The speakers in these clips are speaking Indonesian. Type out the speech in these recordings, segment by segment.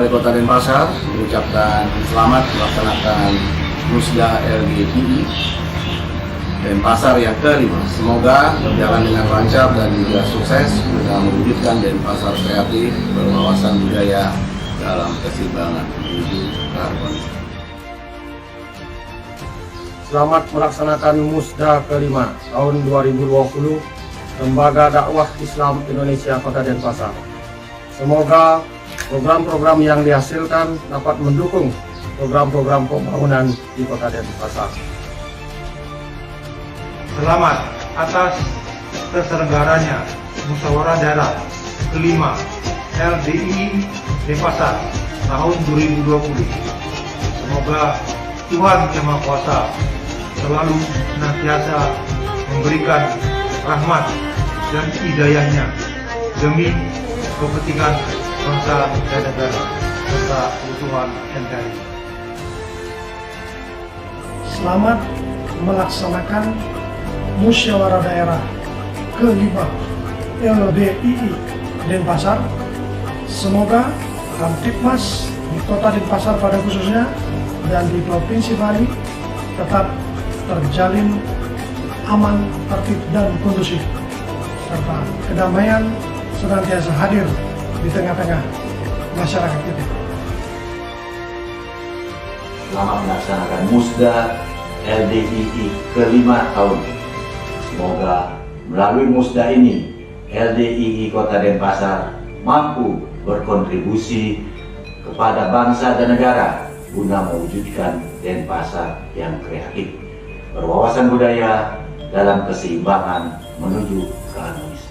Wali Kota Denpasar mengucapkan selamat melaksanakan Musda LDII Denpasar yang kelima. Semoga berjalan dengan lancar dan juga sukses guna mewujudkan Denpasar kreatif berwawasan budaya dalam keseimbangan menuju keharmonisan. Selamat melaksanakan Musda kelima tahun 2020 Lembaga Dakwah Islam Indonesia Kota Denpasar. Semoga program-program yang dihasilkan dapat mendukung program-program pembangunan di Kota Denpasar. Selamat atas terselenggaranya Musyawarah Daerah kelima LDII Denpasar tahun 2020. Semoga Tuhan Yang Maha Kuasa selalu senantiasa memberikan rahmat dan hidayahnya demi kepentingan bangsa dan negara serta keutuhan NKRI. Selamat melaksanakan Musyawarah Daerah kelima LDII Denpasar. Semoga Kamtibmas di Kota Denpasar pada khususnya dan di Provinsi Bali tetap terjalin aman, tertib dan kondusif, serta kedamaian senantiasa hadir di tengah-tengah masyarakat kita. Selamat melaksanakan Musda LDII kelima tahun. Semoga melalui Musda ini LDII Kota Denpasar mampu berkontribusi kepada bangsa dan negara guna mewujudkan Denpasar yang kreatif, berwawasan budaya dalam keseimbangan menuju keharmonisan.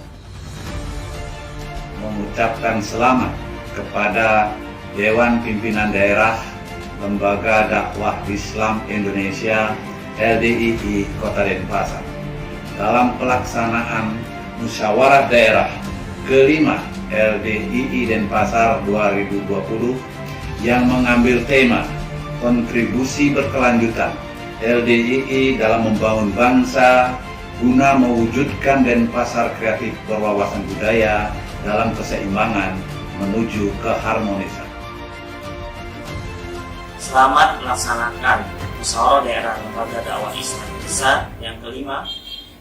Mengucapkan selamat kepada Dewan Pimpinan Daerah Lembaga Dakwah Islam Indonesia LDII Kota Denpasar dalam pelaksanaan Musyawarah Daerah kelima LDII Denpasar 2020 yang mengambil tema kontribusi berkelanjutan LDII dalam membangun bangsa guna mewujudkan Denpasar kreatif berwawasan budaya dalam keseimbangan menuju keharmonisan. Selamat melaksanakan Musyawarah Daerah Lembaga Dakwah Islam Indonesia yang kelima.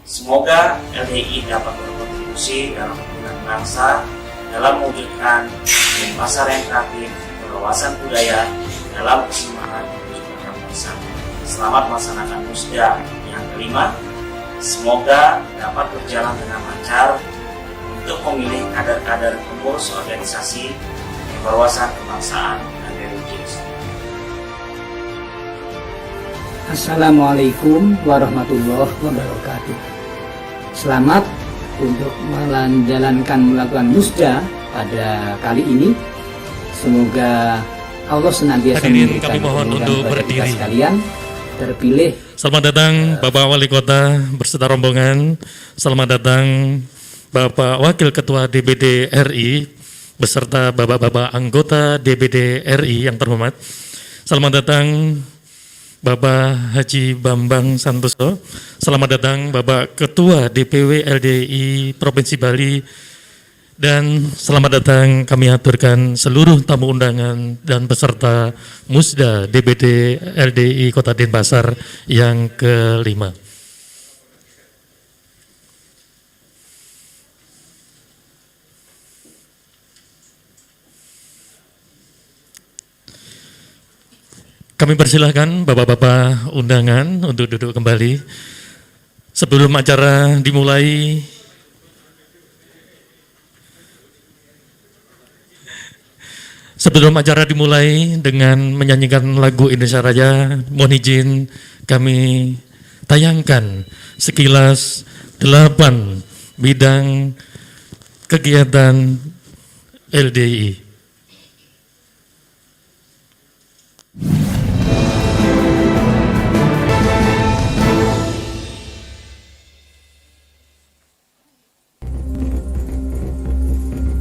Semoga LDII dapat berkontribusi dalam pembangunan bangsa dalam mewujudkan Denpasar yang kreatif berwawasan budaya dalam keseimbangan menuju keharmonisan. Selamat melaksanakan Musda yang kelima. Semoga dapat berjalan dengan lancar untuk memilih kader-kader pengurus organisasi berwawasan kebangsaan dan religius. Assalamualaikum warahmatullahi wabarakatuh. Selamat untuk melakukan Musda pada kali ini. Semoga Allah senantiasa memberikan kemudahan bagi kita sekalian terpilih. Selamat datang Bapak Wali Kota beserta rombongan. Selamat datang Bapak Wakil Ketua DPD RI beserta Bapak-Bapak anggota DPD RI yang terhormat. Selamat datang Bapak Haji Bambang Santoso. Selamat datang Bapak Ketua DPW LDII Provinsi Bali. Dan selamat datang kami aturkan seluruh tamu undangan dan peserta Musda DPD LDII Kota Denpasar yang kelima. Kami persilahkan Bapak-Bapak undangan untuk duduk kembali. Sebelum acara dimulai, dengan menyanyikan lagu Indonesia Raya, mohon izin kami tayangkan sekilas 8 bidang kegiatan LDII.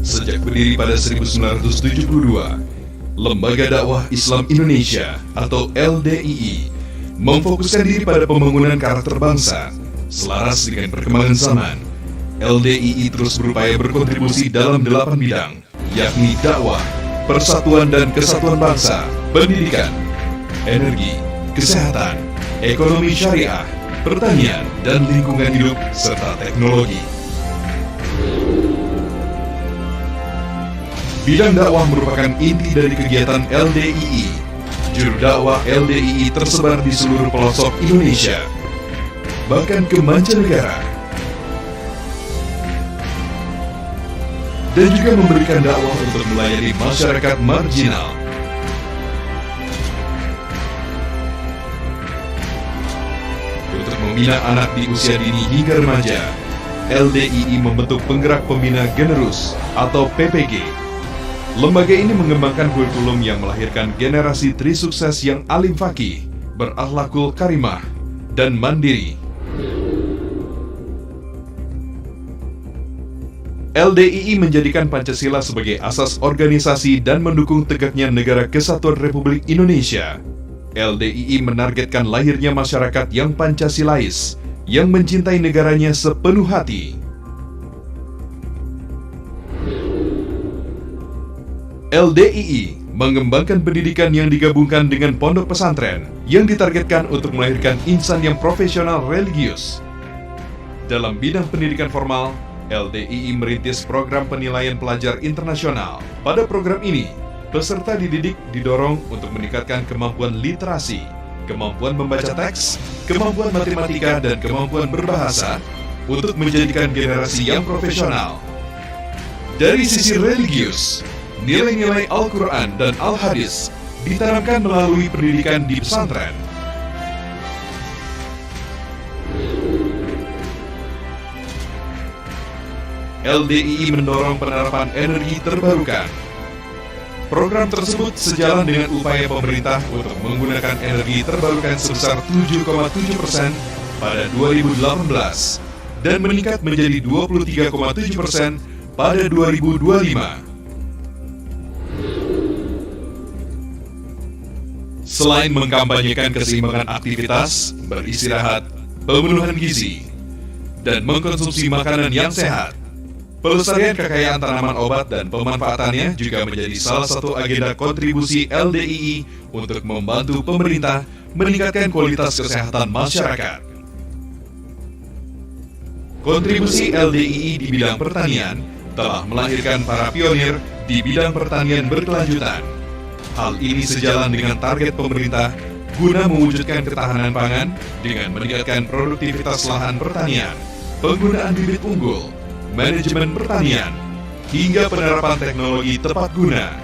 Sejak berdiri pada 1972, Lembaga Dakwah Islam Indonesia atau LDII memfokuskan diri pada pembangunan karakter bangsa selaras dengan perkembangan zaman. LDII terus berupaya berkontribusi dalam 8 bidang, yakni dakwah, persatuan dan kesatuan bangsa, pendidikan, energi, kesehatan, ekonomi syariah, pertanian, dan lingkungan hidup, serta teknologi. Bidang dakwah merupakan inti dari kegiatan LDII. Juru dakwah LDII tersebar di seluruh pelosok Indonesia, bahkan ke mancanegara, dan juga memberikan dakwah untuk melayani masyarakat marginal. Untuk membina anak di usia dini hingga remaja, LDII membentuk penggerak pembina generus atau PPG. Lembaga ini mengembangkan kurikulum yang melahirkan generasi trisukses yang alim fakih, berakhlakul karimah, dan mandiri. LDII menjadikan Pancasila sebagai asas organisasi dan mendukung tegaknya Negara Kesatuan Republik Indonesia. LDII menargetkan lahirnya masyarakat yang Pancasilais, yang mencintai negaranya sepenuh hati. LDII mengembangkan pendidikan yang digabungkan dengan pondok pesantren yang ditargetkan untuk melahirkan insan yang profesional religius. Dalam bidang pendidikan formal, LDII merintis program penilaian pelajar internasional. Pada program ini, peserta dididik didorong untuk meningkatkan kemampuan literasi, kemampuan membaca teks, kemampuan matematika, dan kemampuan berbahasa untuk menjadikan generasi yang profesional. Dari sisi religius, nilai-nilai Al-Quran dan Al-Hadis ditanamkan melalui pendidikan di pesantren. LDII mendorong penerapan energi terbarukan. Program tersebut sejalan dengan upaya pemerintah untuk menggunakan energi terbarukan sebesar 7,7% pada 2018 dan meningkat menjadi 23,7% pada 2025. Selain mengkampanyekan keseimbangan aktivitas, beristirahat, pemenuhan gizi, dan mengkonsumsi makanan yang sehat, pelestarian kekayaan tanaman obat dan pemanfaatannya juga menjadi salah satu agenda kontribusi LDII untuk membantu pemerintah meningkatkan kualitas kesehatan masyarakat. Kontribusi LDII di bidang pertanian telah melahirkan para pionir di bidang pertanian berkelanjutan. Hal ini sejalan dengan target pemerintah guna mewujudkan ketahanan pangan dengan meningkatkan produktivitas lahan pertanian, penggunaan bibit unggul, manajemen pertanian, hingga penerapan teknologi tepat guna.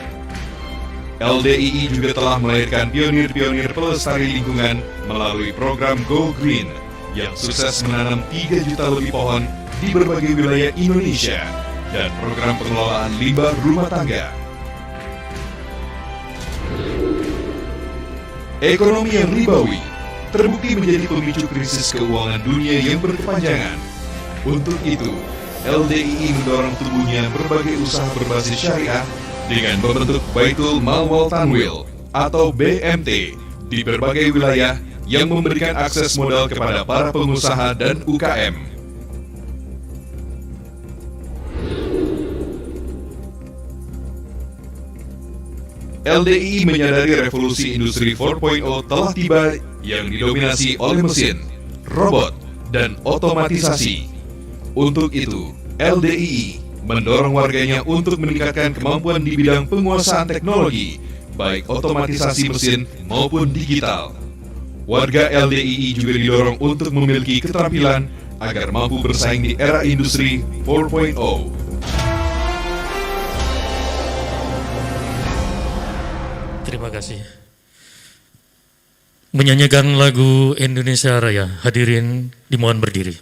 LDII juga telah melahirkan pionir-pionir pelestari lingkungan melalui program Go Green yang sukses menanam 3 juta lebih pohon di berbagai wilayah Indonesia dan program pengelolaan limbah rumah tangga. Ekonomi yang ribawi terbukti menjadi pemicu krisis keuangan dunia yang berkepanjangan. Untuk itu, LDII mendorong tumbuhnya berbagai usaha berbasis syariah dengan membentuk Baitul Mal wal Tanwil atau BMT di berbagai wilayah yang memberikan akses modal kepada para pengusaha dan UKM. LDII menyadari revolusi industri 4.0 telah tiba yang didominasi oleh mesin, robot, dan otomatisasi. Untuk itu, LDII mendorong warganya untuk meningkatkan kemampuan di bidang penguasaan teknologi, baik otomatisasi mesin maupun digital. Warga LDII juga didorong untuk memiliki keterampilan agar mampu bersaing di era industri 4.0. Terima kasih. Menyanyikan lagu Indonesia Raya, hadirin dimohon berdiri.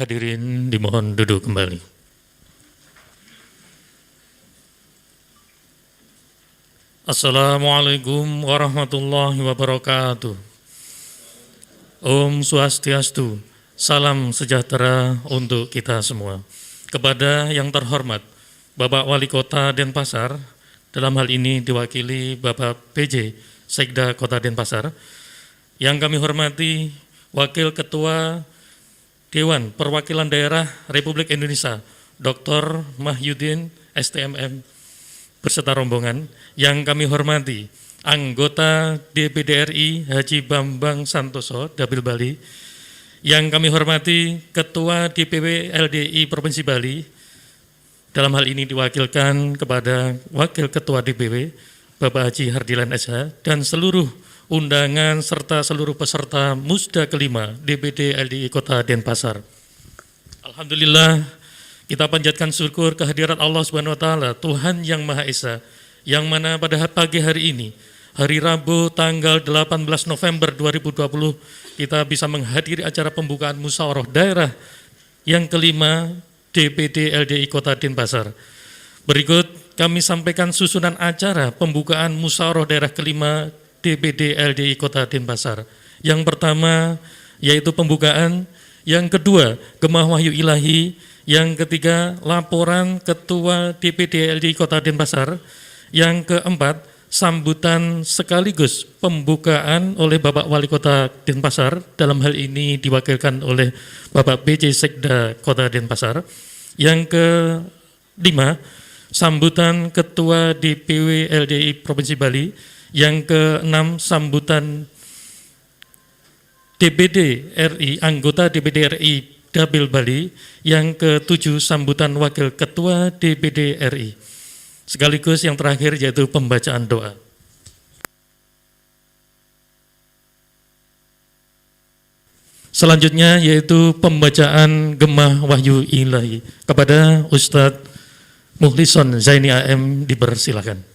Hadirin dimohon duduk kembali. Assalamualaikum warahmatullahi wabarakatuh. Om Swastiastu, salam sejahtera untuk kita semua. Kepada yang terhormat Bapak Wali Kota Denpasar, dalam hal ini diwakili Bapak PJ Sekda Kota Denpasar, yang kami hormati Wakil Ketua Dewan Perwakilan Daerah Republik Indonesia, Dr. Mahyudin STMM, beserta rombongan, yang kami hormati anggota DPD RI Haji Bambang Santoso, Dapil Bali, yang kami hormati Ketua DPW LDI Provinsi Bali, dalam hal ini diwakilkan kepada Wakil Ketua DPW, Bapak Haji Hardilan SH, dan seluruh undangan serta seluruh peserta Musda kelima DPD LDI Kota Denpasar. Alhamdulillah, kita panjatkan syukur kehadirat Allah Subhanahu wa taala, Tuhan yang Maha Esa, yang mana pada pagi hari ini, hari Rabu tanggal 18 November 2020, kita bisa menghadiri acara pembukaan musyawarah daerah yang kelima DPD LDI Kota Denpasar. Berikut kami sampaikan susunan acara pembukaan musyawarah daerah kelima DPD LDI Kota Denpasar. Yang pertama yaitu pembukaan, yang kedua Gemah Wahyu Ilahi, yang ketiga laporan Ketua DPD LDI Kota Denpasar, yang keempat sambutan sekaligus pembukaan oleh Bapak Wali Kota Denpasar, dalam hal ini diwakilkan oleh Bapak PJ Sekda Kota Denpasar, yang kelima sambutan Ketua DPW LDI Provinsi Bali, yang keenam sambutan DPD RI, anggota DPD RI Dapil Bali, yang ketujuh sambutan Wakil Ketua DPD RI. Sekaligus yang terakhir yaitu pembacaan doa. Selanjutnya yaitu pembacaan Gemah Wahyu Ilahi. Kepada Ustadz Muhlison Zaini AM dipersilakan.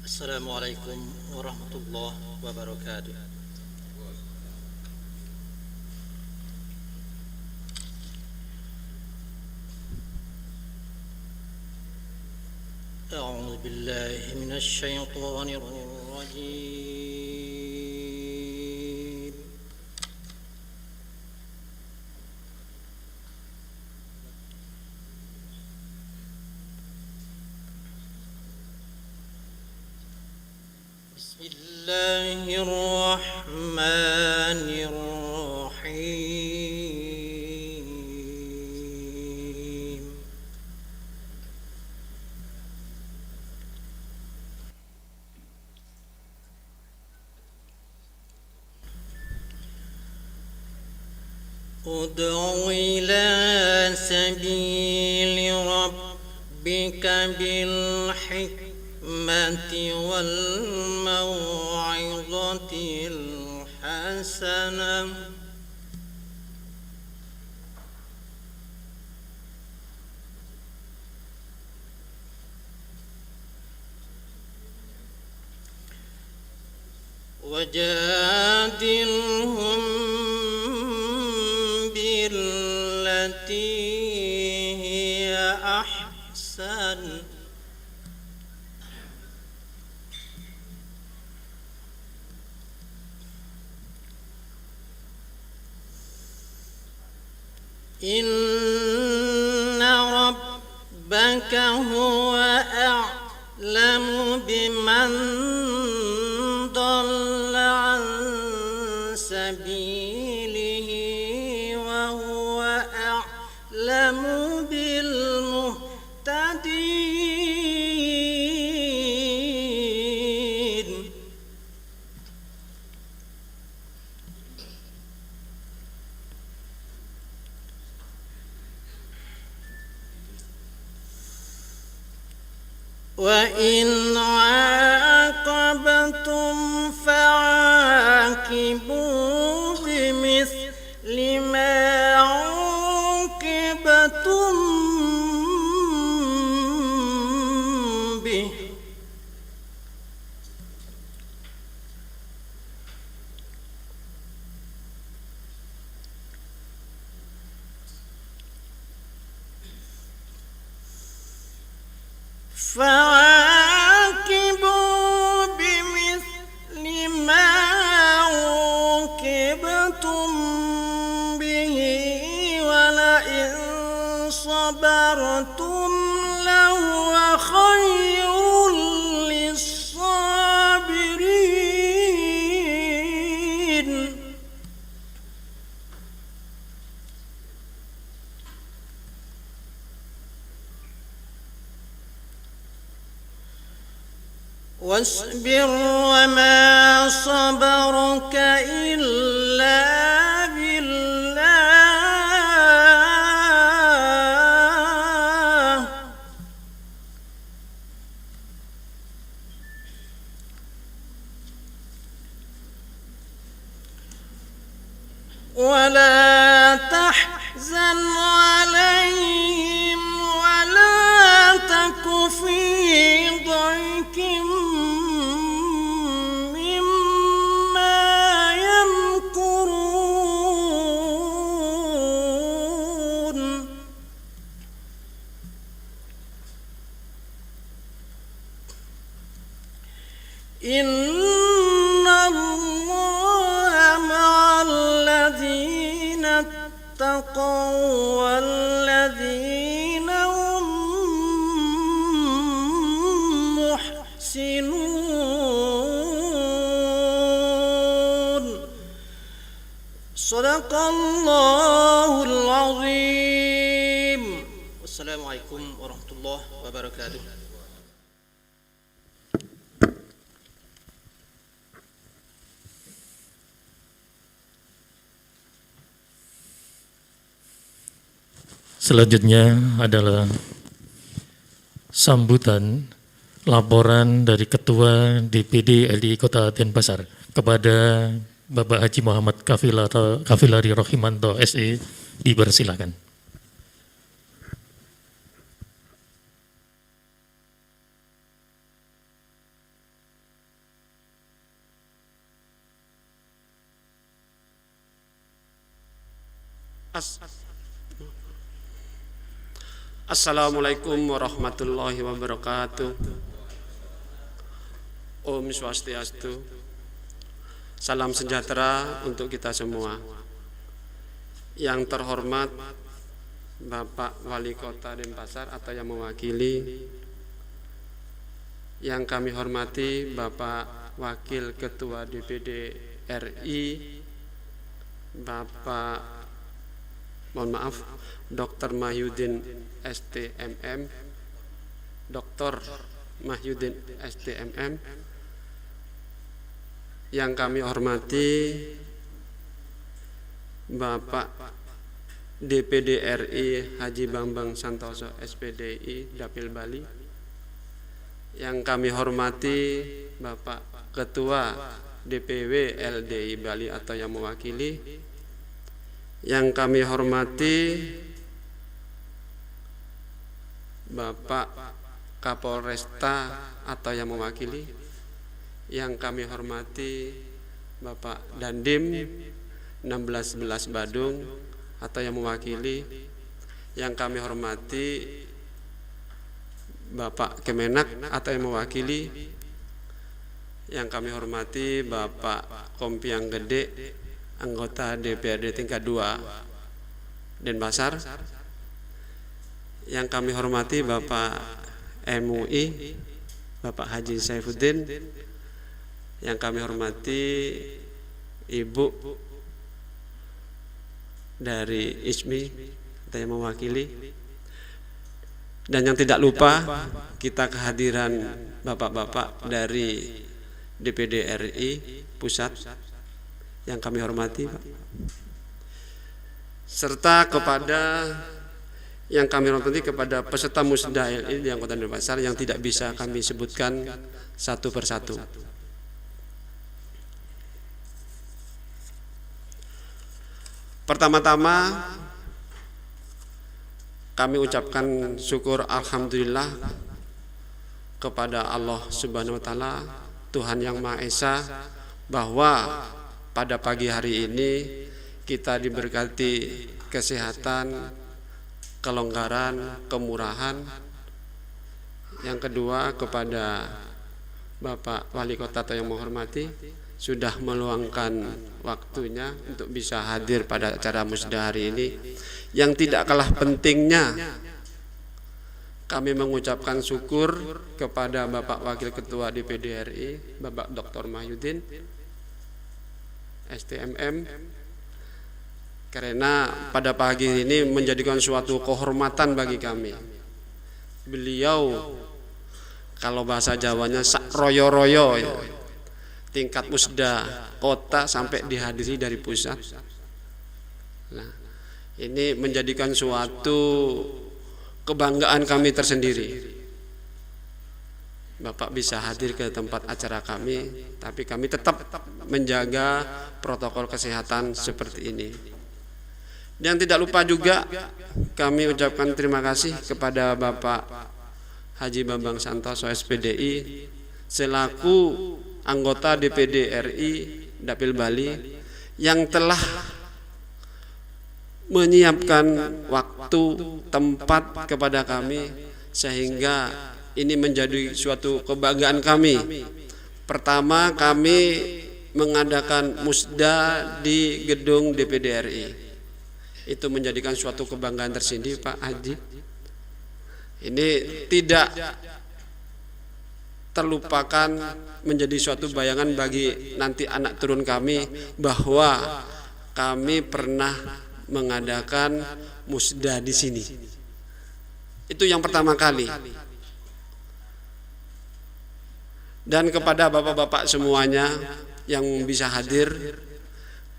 Assalamualaikum warahmatullahi wabarakatuh. A'udzu billahi minasy syaithanir rajim. Bismillahirrahmanirrahim. Ud'u ila sabili rabbika bil hikmati wal mau'izatil hasanah wajadilhum billati hiya ahsan inna rabbaka huwa a'lamu biman dhalla an sabilihi wa huwa a'lamu bil muhtadin. وإن عاقبتم فعاقبوا بمثل ما عوقبتم به فعاقبوا بمثل ما عوقبتم به ولئن صبرتم لهو خير للصابرين واصبر وما صبرك إلا بالله ولا تحزن عليهم ولا تك في ضيق مما يمكرون إن الله مع الذين اتقوا والذين هم محسنون صدق الله العظيم والسلام عليكم ورحمة الله وبركاته. Selanjutnya adalah sambutan laporan dari Ketua DPD LDII Kota Denpasar kepada Bapak Haji Muhammad Kafilari Rohimanto SE. Dipersilakan. Assalamualaikum warahmatullahi wabarakatuh. Om Swastiastu. Salam sejahtera untuk kita semua. Yang terhormat Bapak Wali Kota Denpasar atau yang mewakili, yang kami hormati Bapak Wakil Ketua DPD RI, Bapak Dr. Mahyudin STMM, Dr. Mahyudin STMM, yang kami hormati Bapak DPD RI Haji Bambang Santoso SPDI Dapil Bali, yang kami hormati Bapak Ketua DPW LDI Bali atau yang mewakili, yang kami hormati Bapak Kapolresta atau yang mewakili, yang kami hormati Bapak Dandim 1611 Badung atau yang mewakili, yang kami hormati Bapak Kemenak atau yang mewakili, yang kami hormati Bapak Kompiang Gede anggota DPRD tingkat 2 Denpasar, yang kami hormati Bapak MUI Bapak Haji Saifuddin, yang kami hormati Ibu dari ISMI yang mewakili, dan yang tidak lupa kita kehadiran bapak-bapak dari DPD RI Pusat yang kami hormati, Pak, serta kepada yang kami hormati kepada peserta musda LDII yang Kota Denpasar yang tidak bisa kami sebutkan satu persatu. Pertama-tama kami ucapkan syukur alhamdulillah kepada Allah Subhanahu wa taala, Tuhan yang Maha Esa, bahwa pada pagi hari ini kita diberkati kesehatan, kelonggaran, kemurahan. Yang kedua, kepada Bapak Wali Kota yang menghormati sudah meluangkan waktunya untuk bisa hadir pada acara musda hari ini. Yang tidak kalah pentingnya, kami mengucapkan syukur kepada Bapak Wakil Ketua DPD RI, Bapak Dr. Mahyudin, STMM, karena pada pagi ini menjadikan suatu kehormatan bagi kami. Beliau, kalau bahasa Jawanya, sak royo-royo ya, tingkat musda kota sampai dihadiri dari pusat. Nah, ini menjadikan suatu kebanggaan kami tersendiri. Bapak bisa hadir ke tempat acara kami, tapi kami tetap menjaga protokol kesehatan seperti ini. Dan tidak lupa juga kami ucapkan terima kasih kepada Bapak Haji Bambang Santoso SPDI selaku anggota DPD RI Dapil Bali yang telah menyiapkan waktu, tempat kepada kami, sehingga ini menjadi suatu kebanggaan kami. Pertama, kami mengadakan musda di gedung DPD RI. Itu menjadikan suatu kebanggaan tersendiri, Pak Haji. Ini tidak terlupakan, menjadi suatu bayangan bagi nanti anak turun kami bahwa kami pernah mengadakan musda di sini. Itu yang pertama kali. Dan kepada bapak-bapak semuanya yang bisa hadir,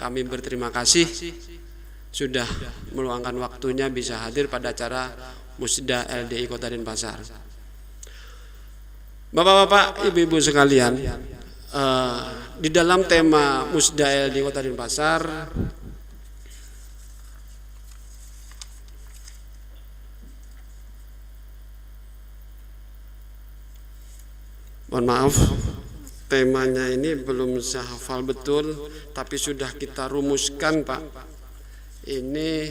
kami berterima kasih sudah meluangkan waktunya bisa hadir pada acara musda LDII Kota Denpasar. Bapak-bapak, ibu-ibu sekalian, di dalam tema musda LDII Kota Denpasar, mohon maaf, temanya ini belum saya hafal betul, tapi sudah kita rumuskan, Pak. Ini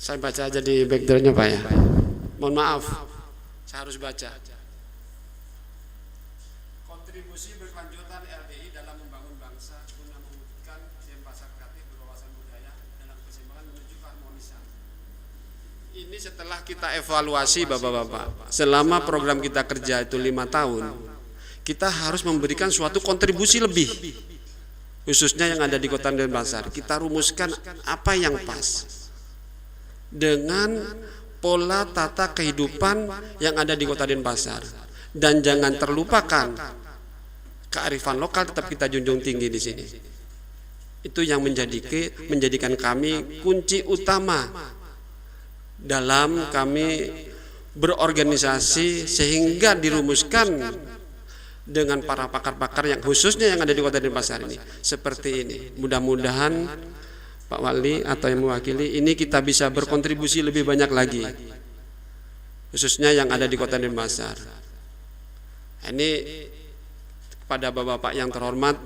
saya baca aja di backgroundnya, Pak ya. Mohon maaf, saya harus baca. Kontribusi berkelanjutan LDII dalam membangun bangsa guna mewujudkan Denpasar kreatif berwawasan budaya dalam keseimbangan menuju keharmonisan. Ini setelah kita evaluasi, bapak-bapak, selama program kita kerja itu 5 tahun, kita harus memberikan suatu kontribusi lebih, khususnya yang ada di Kota Denpasar. Kita rumuskan apa yang pas dengan pola tata kehidupan yang ada di Kota Denpasar, dan jangan terlupakan kearifan lokal tetap kita junjung tinggi di sini. Itu yang menjadikan kami kunci utama dalam kami berorganisasi, sehingga dirumuskan dengan para pakar-pakar yang khususnya yang ada di Kota Denpasar ini seperti ini. Mudah-mudahan Pak Wali atau yang mewakili ini kita bisa berkontribusi lebih banyak lagi, khususnya yang ada di Kota Denpasar. Ini kepada bapak-bapak yang terhormat,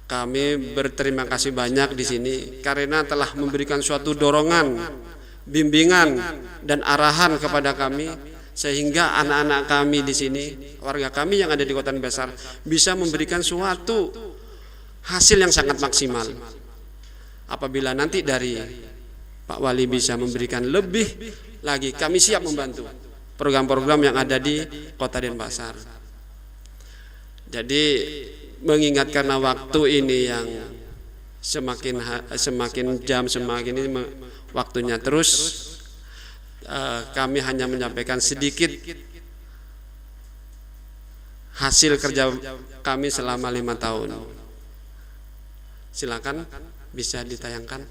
kami berterima kasih banyak di sini karena telah memberikan suatu dorongan, bimbingan dan arahan kepada kami, sehingga anak-anak kami di sini, warga kami yang ada di Kota Denpasar, bisa memberikan suatu hasil yang sangat maksimal. Apabila nanti dari Pak Wali bisa memberikan lebih lagi, kami siap membantu program-program yang ada di Kota Denpasar. Jadi mengingat karena waktu ini yang semakin jam semakin ini waktunya terus, kami hanya menyampaikan sedikit hasil kerja kami selama 5 tahun. Silakan bisa ditayangkan.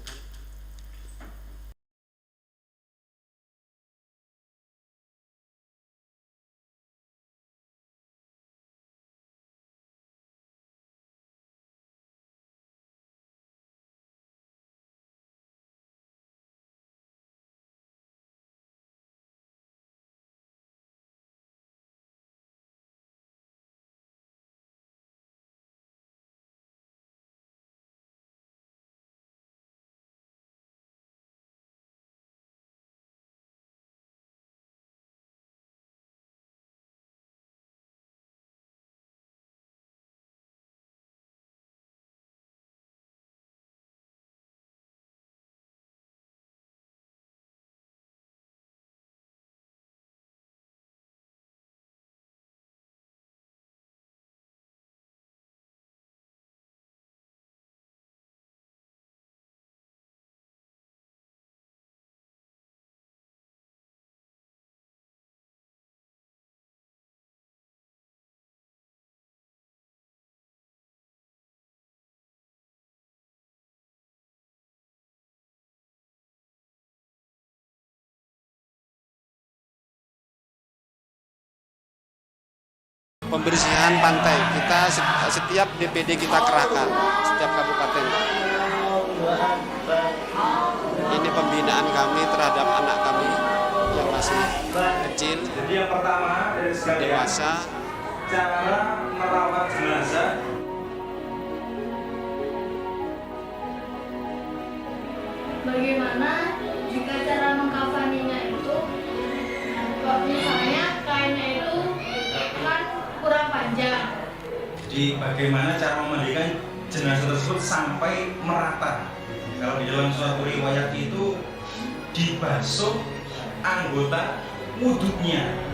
Pembersihan pantai kita setiap DPD kita kerahkan, setiap kabupaten. Ini pembinaan kami terhadap anak kami yang masih kecil, Jadi yang pertama dari sekalian, dewasa. cara merawat jenazah. Bagaimana jika cara mengkafaninya itu, misalnya kainnya itu kan kurang panjang. Jadi bagaimana cara memandikan jenazah tersebut sampai merata. Kalau di dalam suatu riwayat itu dibasuh anggota wudhunya.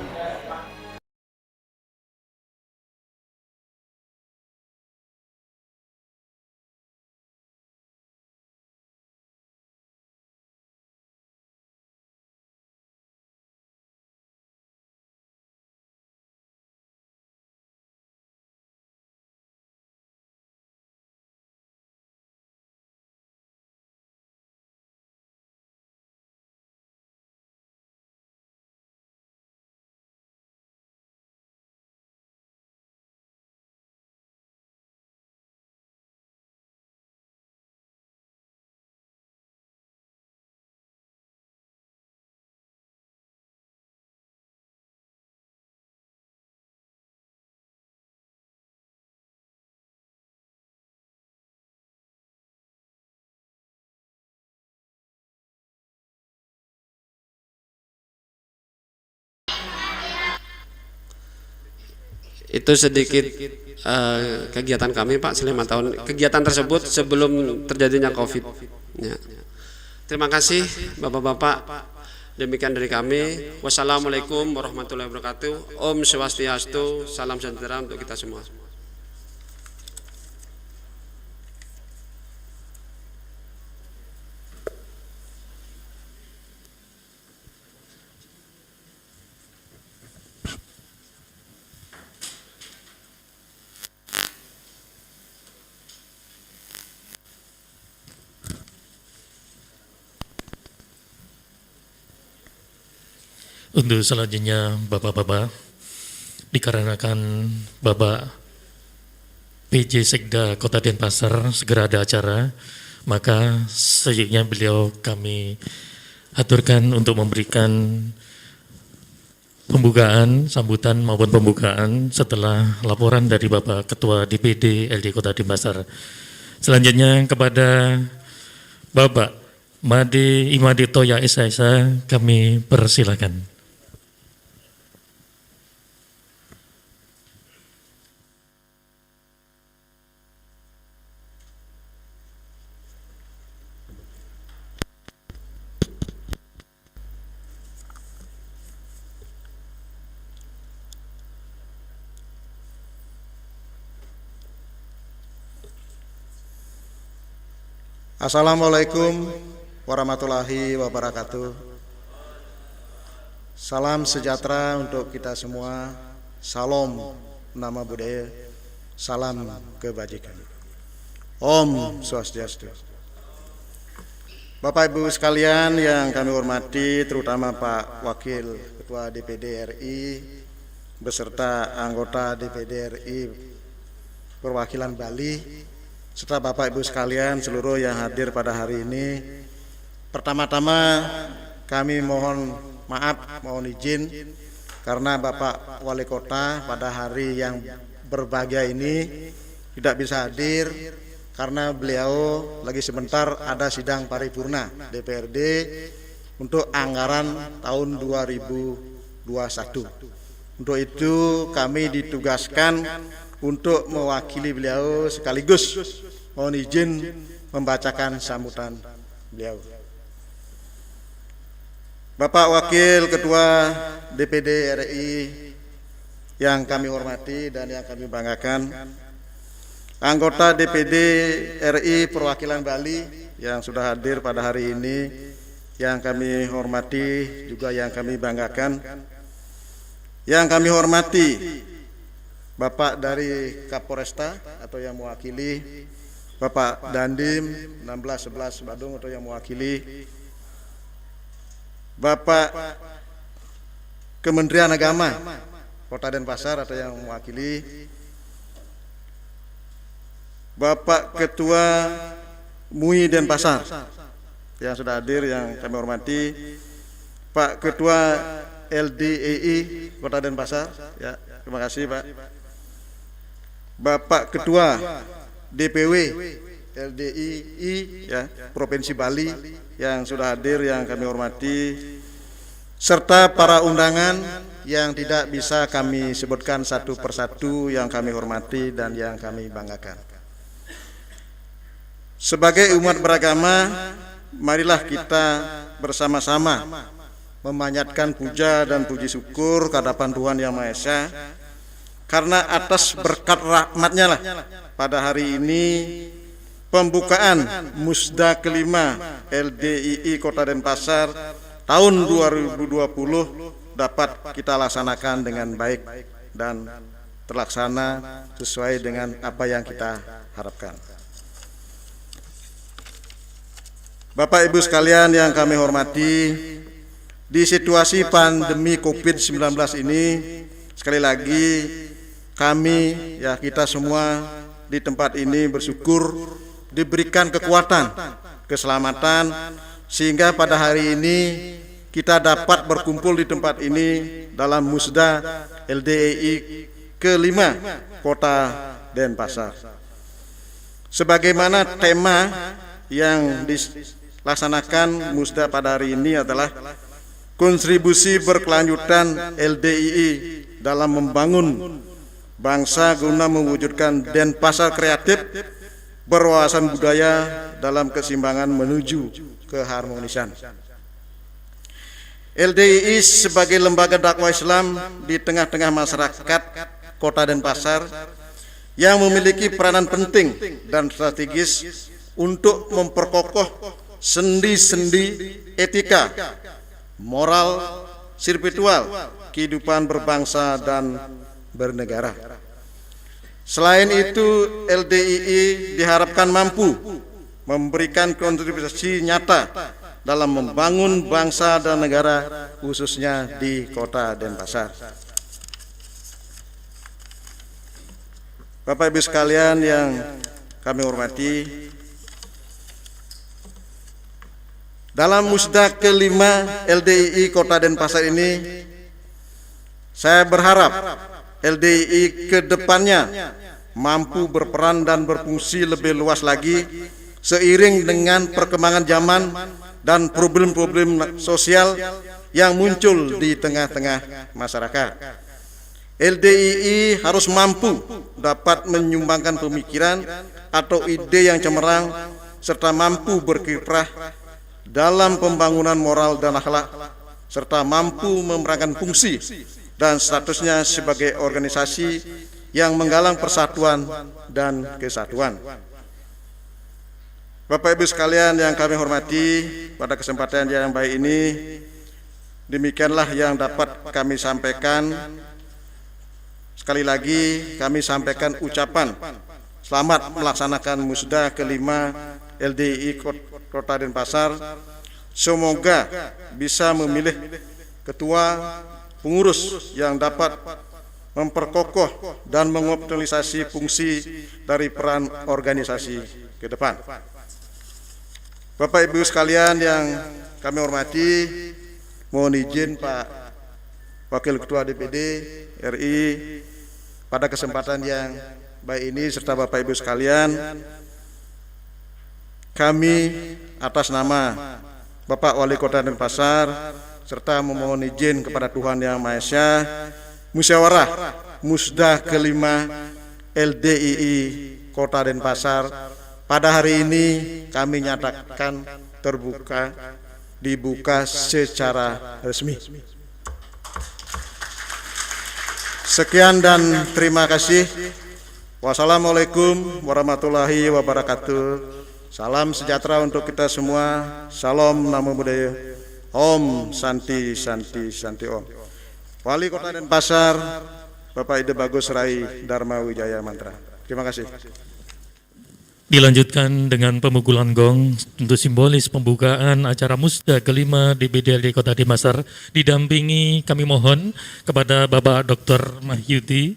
Itu sedikit kegiatan kami Pak selama 5 tahun. Kegiatan tersebut sebelum terjadinya COVID. Ya. Terima kasih Bapak-bapak. Demikian dari kami. Wassalamualaikum warahmatullahi wabarakatuh. Om Swastiastu. Salam sejahtera untuk kita semua. Untuk selanjutnya Bapak-bapak, dikarenakan Bapak PJ Sekda Kota Denpasar segera ada acara, maka selanjutnya beliau kami aturkan untuk memberikan pembukaan, sambutan maupun pembukaan setelah laporan dari Bapak Ketua DPD LD Kota Denpasar. Selanjutnya kepada Bapak Made Imade Toya Esa kami persilakan. Assalamualaikum warahmatullahi wabarakatuh. Salam sejahtera untuk kita semua. Salam nama budaya, salam kebajikan. Om Swastiastu. Bapak Ibu sekalian yang kami hormati, terutama Pak Wakil Ketua DPD RI beserta anggota DPD RI perwakilan Bali, serta Bapak Ibu sekalian seluruh yang hadir pada hari ini. Pertama-tama kami mohon maaf, mohon izin karena Bapak Wali Kota pada hari yang berbahagia ini tidak bisa hadir karena beliau lagi sebentar ada sidang paripurna DPRD untuk anggaran tahun 2021. Untuk itu kami ditugaskan untuk mewakili beliau sekaligus mohon izin membacakan sambutan beliau. Bapak Wakil Ketua DPD RI yang kami hormati dan yang kami banggakan, anggota DPD RI perwakilan Bali yang sudah hadir pada hari ini, yang kami hormati juga yang kami banggakan, yang kami hormati Bapak dari Kapolresta atau yang mewakili, Bapak Dandim 1611 Badung atau yang mewakili, Bapak Kementerian Agama Kota Denpasar atau yang mewakili, Bapak Ketua MUI Denpasar yang sudah hadir yang kami hormati, Pak Ketua LDII Kota Denpasar, ya, terima kasih Pak. Bapak Ketua DPW LDII ya, Provinsi Bali yang sudah hadir yang kami hormati, serta para undangan yang tidak bisa kami sebutkan satu persatu yang kami hormati dan yang kami banggakan. Sebagai umat beragama, marilah kita bersama-sama memanjatkan puja dan puji syukur ke hadapan Tuhan Yang Maha Esa, karena atas berkat rahmatnya lah pada hari ini pembukaan Musda kelima LDII Kota Denpasar tahun 2020 dapat kita laksanakan dengan baik dan terlaksana sesuai dengan apa yang kita harapkan. Bapak Ibu sekalian yang kami hormati, di situasi pandemi COVID-19 ini, sekali lagi kami, ya kita semua di tempat ini bersyukur diberikan kekuatan, keselamatan, sehingga pada hari ini kita dapat berkumpul di tempat ini dalam Musda LDII kelima Kota Denpasar. Sebagaimana tema yang dilaksanakan Musda pada hari ini adalah kontribusi berkelanjutan LDII dalam membangun bangsa guna mewujudkan Denpasar kreatif berwawasan budaya dalam keseimbangan menuju keharmonisan. LDII sebagai lembaga dakwah Islam di tengah-tengah masyarakat Kota Denpasar yang memiliki peranan penting dan strategis untuk memperkokoh sendi-sendi etika, moral, spiritual, kehidupan berbangsa dan bernegara. Selain itu, LDII diharapkan mampu memberikan kontribusi nyata dalam membangun bangsa dan negara, khususnya di Kota Denpasar. Bapak Ibu sekalian yang kami hormati, dalam Musda kelima LDII Kota Denpasar ini, saya berharap LDII ke depannya mampu berperan dan berfungsi lebih luas lagi seiring dengan perkembangan zaman dan problem-problem sosial yang muncul di tengah-tengah masyarakat. LDII harus mampu dapat menyumbangkan pemikiran atau ide yang cemerlang serta mampu berkiprah dalam pembangunan moral dan akhlak, serta mampu memerankan fungsi dan statusnya sebagai organisasi yang menggalang persatuan dan kesatuan. Bapak Ibu sekalian yang kami hormati, pada kesempatan yang baik ini, demikianlah yang dapat kami sampaikan. sekali lagi kami sampaikan ucapan selamat melaksanakan Musda kelima LDII Kota Denpasar. Semoga bisa memilih ketua pengurus yang dapat memperkokoh dan mengoptimalisasi fungsi dari peran organisasi ke depan. Bapak Ibu sekalian yang kami hormati, mohon izin Pak Wakil Ketua DPD RI pada kesempatan yang baik ini serta Bapak Ibu sekalian, kami atas nama Bapak Wali Kota Denpasar serta memohon izin kepada Tuhan Yang Maha Esa, musyawarah Musda kelima LDII Kota Denpasar pada hari ini kami nyatakan dibuka secara resmi. Sekian dan terima kasih. Wassalamualaikum warahmatullahi wabarakatuh. Salam sejahtera untuk kita semua. Salam Namo Buddhaya. Om Santi Santi Santi Om. Wali Kota Denpasar, Bapak Ide Bagus Rai Dharma Wijaya Mantra. Terima kasih. Dilanjutkan dengan pemukulan gong untuk simbolis pembukaan acara Musda kelima DPD Kota Denpasar, didampingi kami mohon kepada Bapak Dr. Mahyudi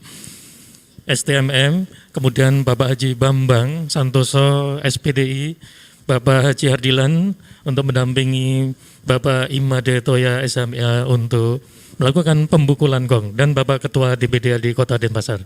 STMM, kemudian Bapak Haji Bambang Santoso SPDI, Bapak Haji Hardilan untuk mendampingi Bapak Imade Toya SMA untuk melakukan pembukulan gong, dan Bapak Ketua DPD Kota Denpasar.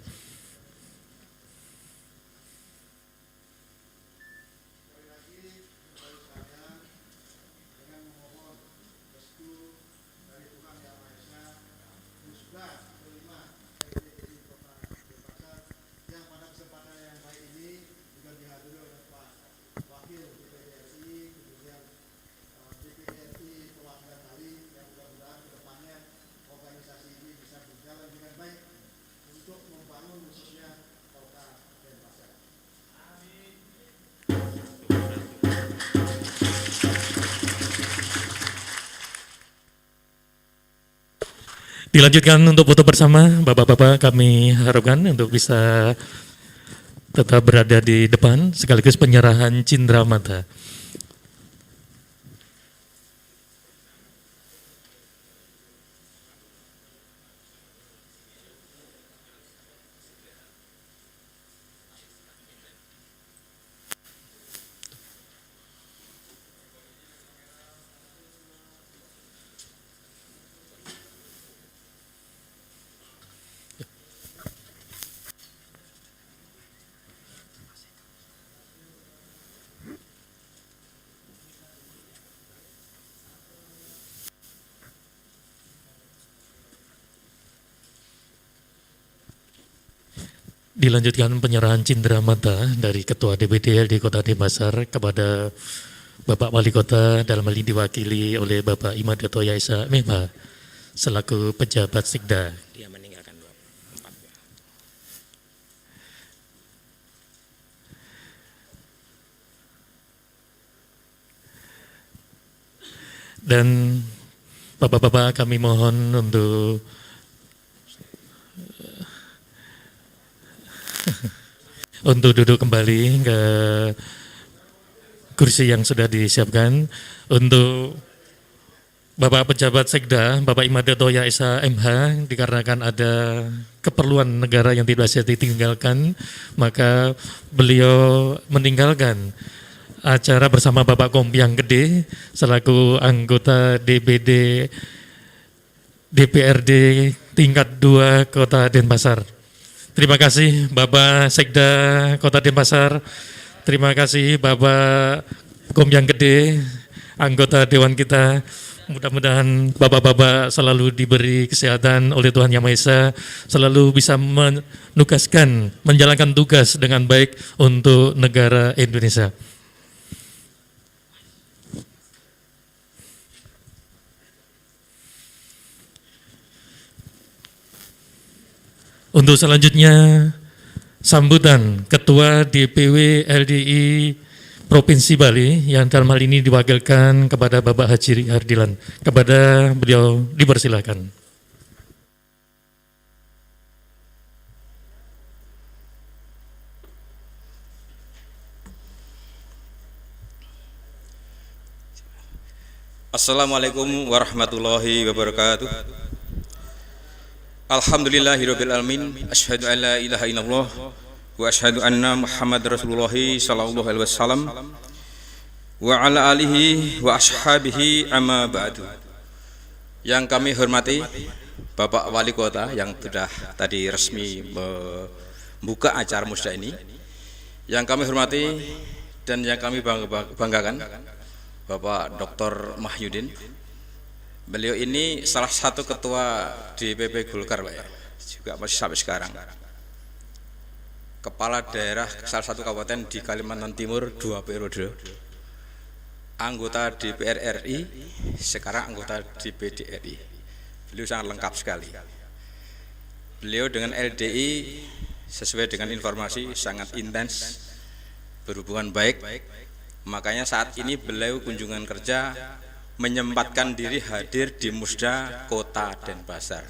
Dilanjutkan untuk foto bersama, Bapak-bapak kami harapkan untuk bisa tetap berada di depan sekaligus penyerahan cindera mata. Dilanjutkan penyerahan cindera mata dari Ketua DPD di Kota Denpasar kepada Bapak Wali Kota, dalam hal ini diwakili oleh Bapak Imade Toya SMA selaku pejabat Sikda. Dia meninggalkan 24. Dan Bapak-bapak kami mohon untuk duduk kembali ke kursi yang sudah disiapkan. Untuk Bapak Pejabat Sekda, Bapak Imade Toya Esa MH, dikarenakan ada keperluan negara yang tidak bisa ditinggalkan, maka beliau meninggalkan acara bersama Bapak Kompiang Gede selaku anggota DPRD tingkat 2 Kota Denpasar. Terima kasih Bapak Sekda Kota Denpasar, terima kasih Bapak Kompiang Gede, anggota Dewan kita. Mudah-mudahan Bapak-bapak selalu diberi kesehatan oleh Tuhan Yang Maha Esa, selalu bisa menugaskan, menjalankan tugas dengan baik untuk negara Indonesia. Untuk selanjutnya, sambutan Ketua DPW LDI Provinsi Bali yang dalam hal ini diwakilkan kepada Bapak Haji Hardilan. Kepada beliau dipersilakan. Assalamualaikum warahmatullahi wabarakatuh. Alhamdulillahirabbil alamin. Asyhadu an la ilaha illallah wa asyhadu anna Muhammad Rasulullah sallallahu alaihi wasallam wa ala alihi wa ashabihi amma ba'du. Yang kami hormati Bapak Wali Kota yang sudah tadi resmi membuka acara musda ini. Yang kami hormati dan yang kami banggakan Bapak Dr. Mahyudin. Beliau ini salah satu ketua DPP Golkar, Pak ya. Juga masih sampai sekarang. Kepala daerah salah satu kabupaten di Kalimantan Timur 2 periode. Anggota DPR RI, sekarang anggota DPD RI. Beliau sangat lengkap sekali. Beliau dengan LDI sesuai dengan informasi sangat intens, berhubungan baik. Makanya saat ini beliau kunjungan kerja menyempatkan diri hadir di Musda Kota Denpasar.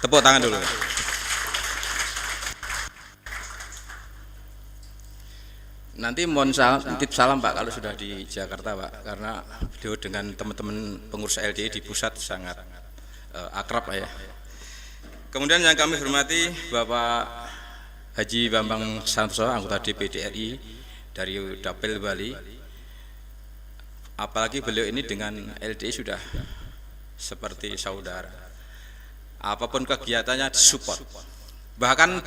Tepuk tangan dulu. Nanti mohon titip salam Pak kalau sudah di Jakarta Pak, karena beliau dengan teman-teman pengurus LDI di pusat sangat akrab Pak ya. Kemudian yang kami hormati Bapak Haji Bambang Santoso, anggota DPD RI dari Dapil Bali. Apalagi beliau ini dengan LDI sudah seperti saudara. Apapun kegiatannya disupport. Bahkan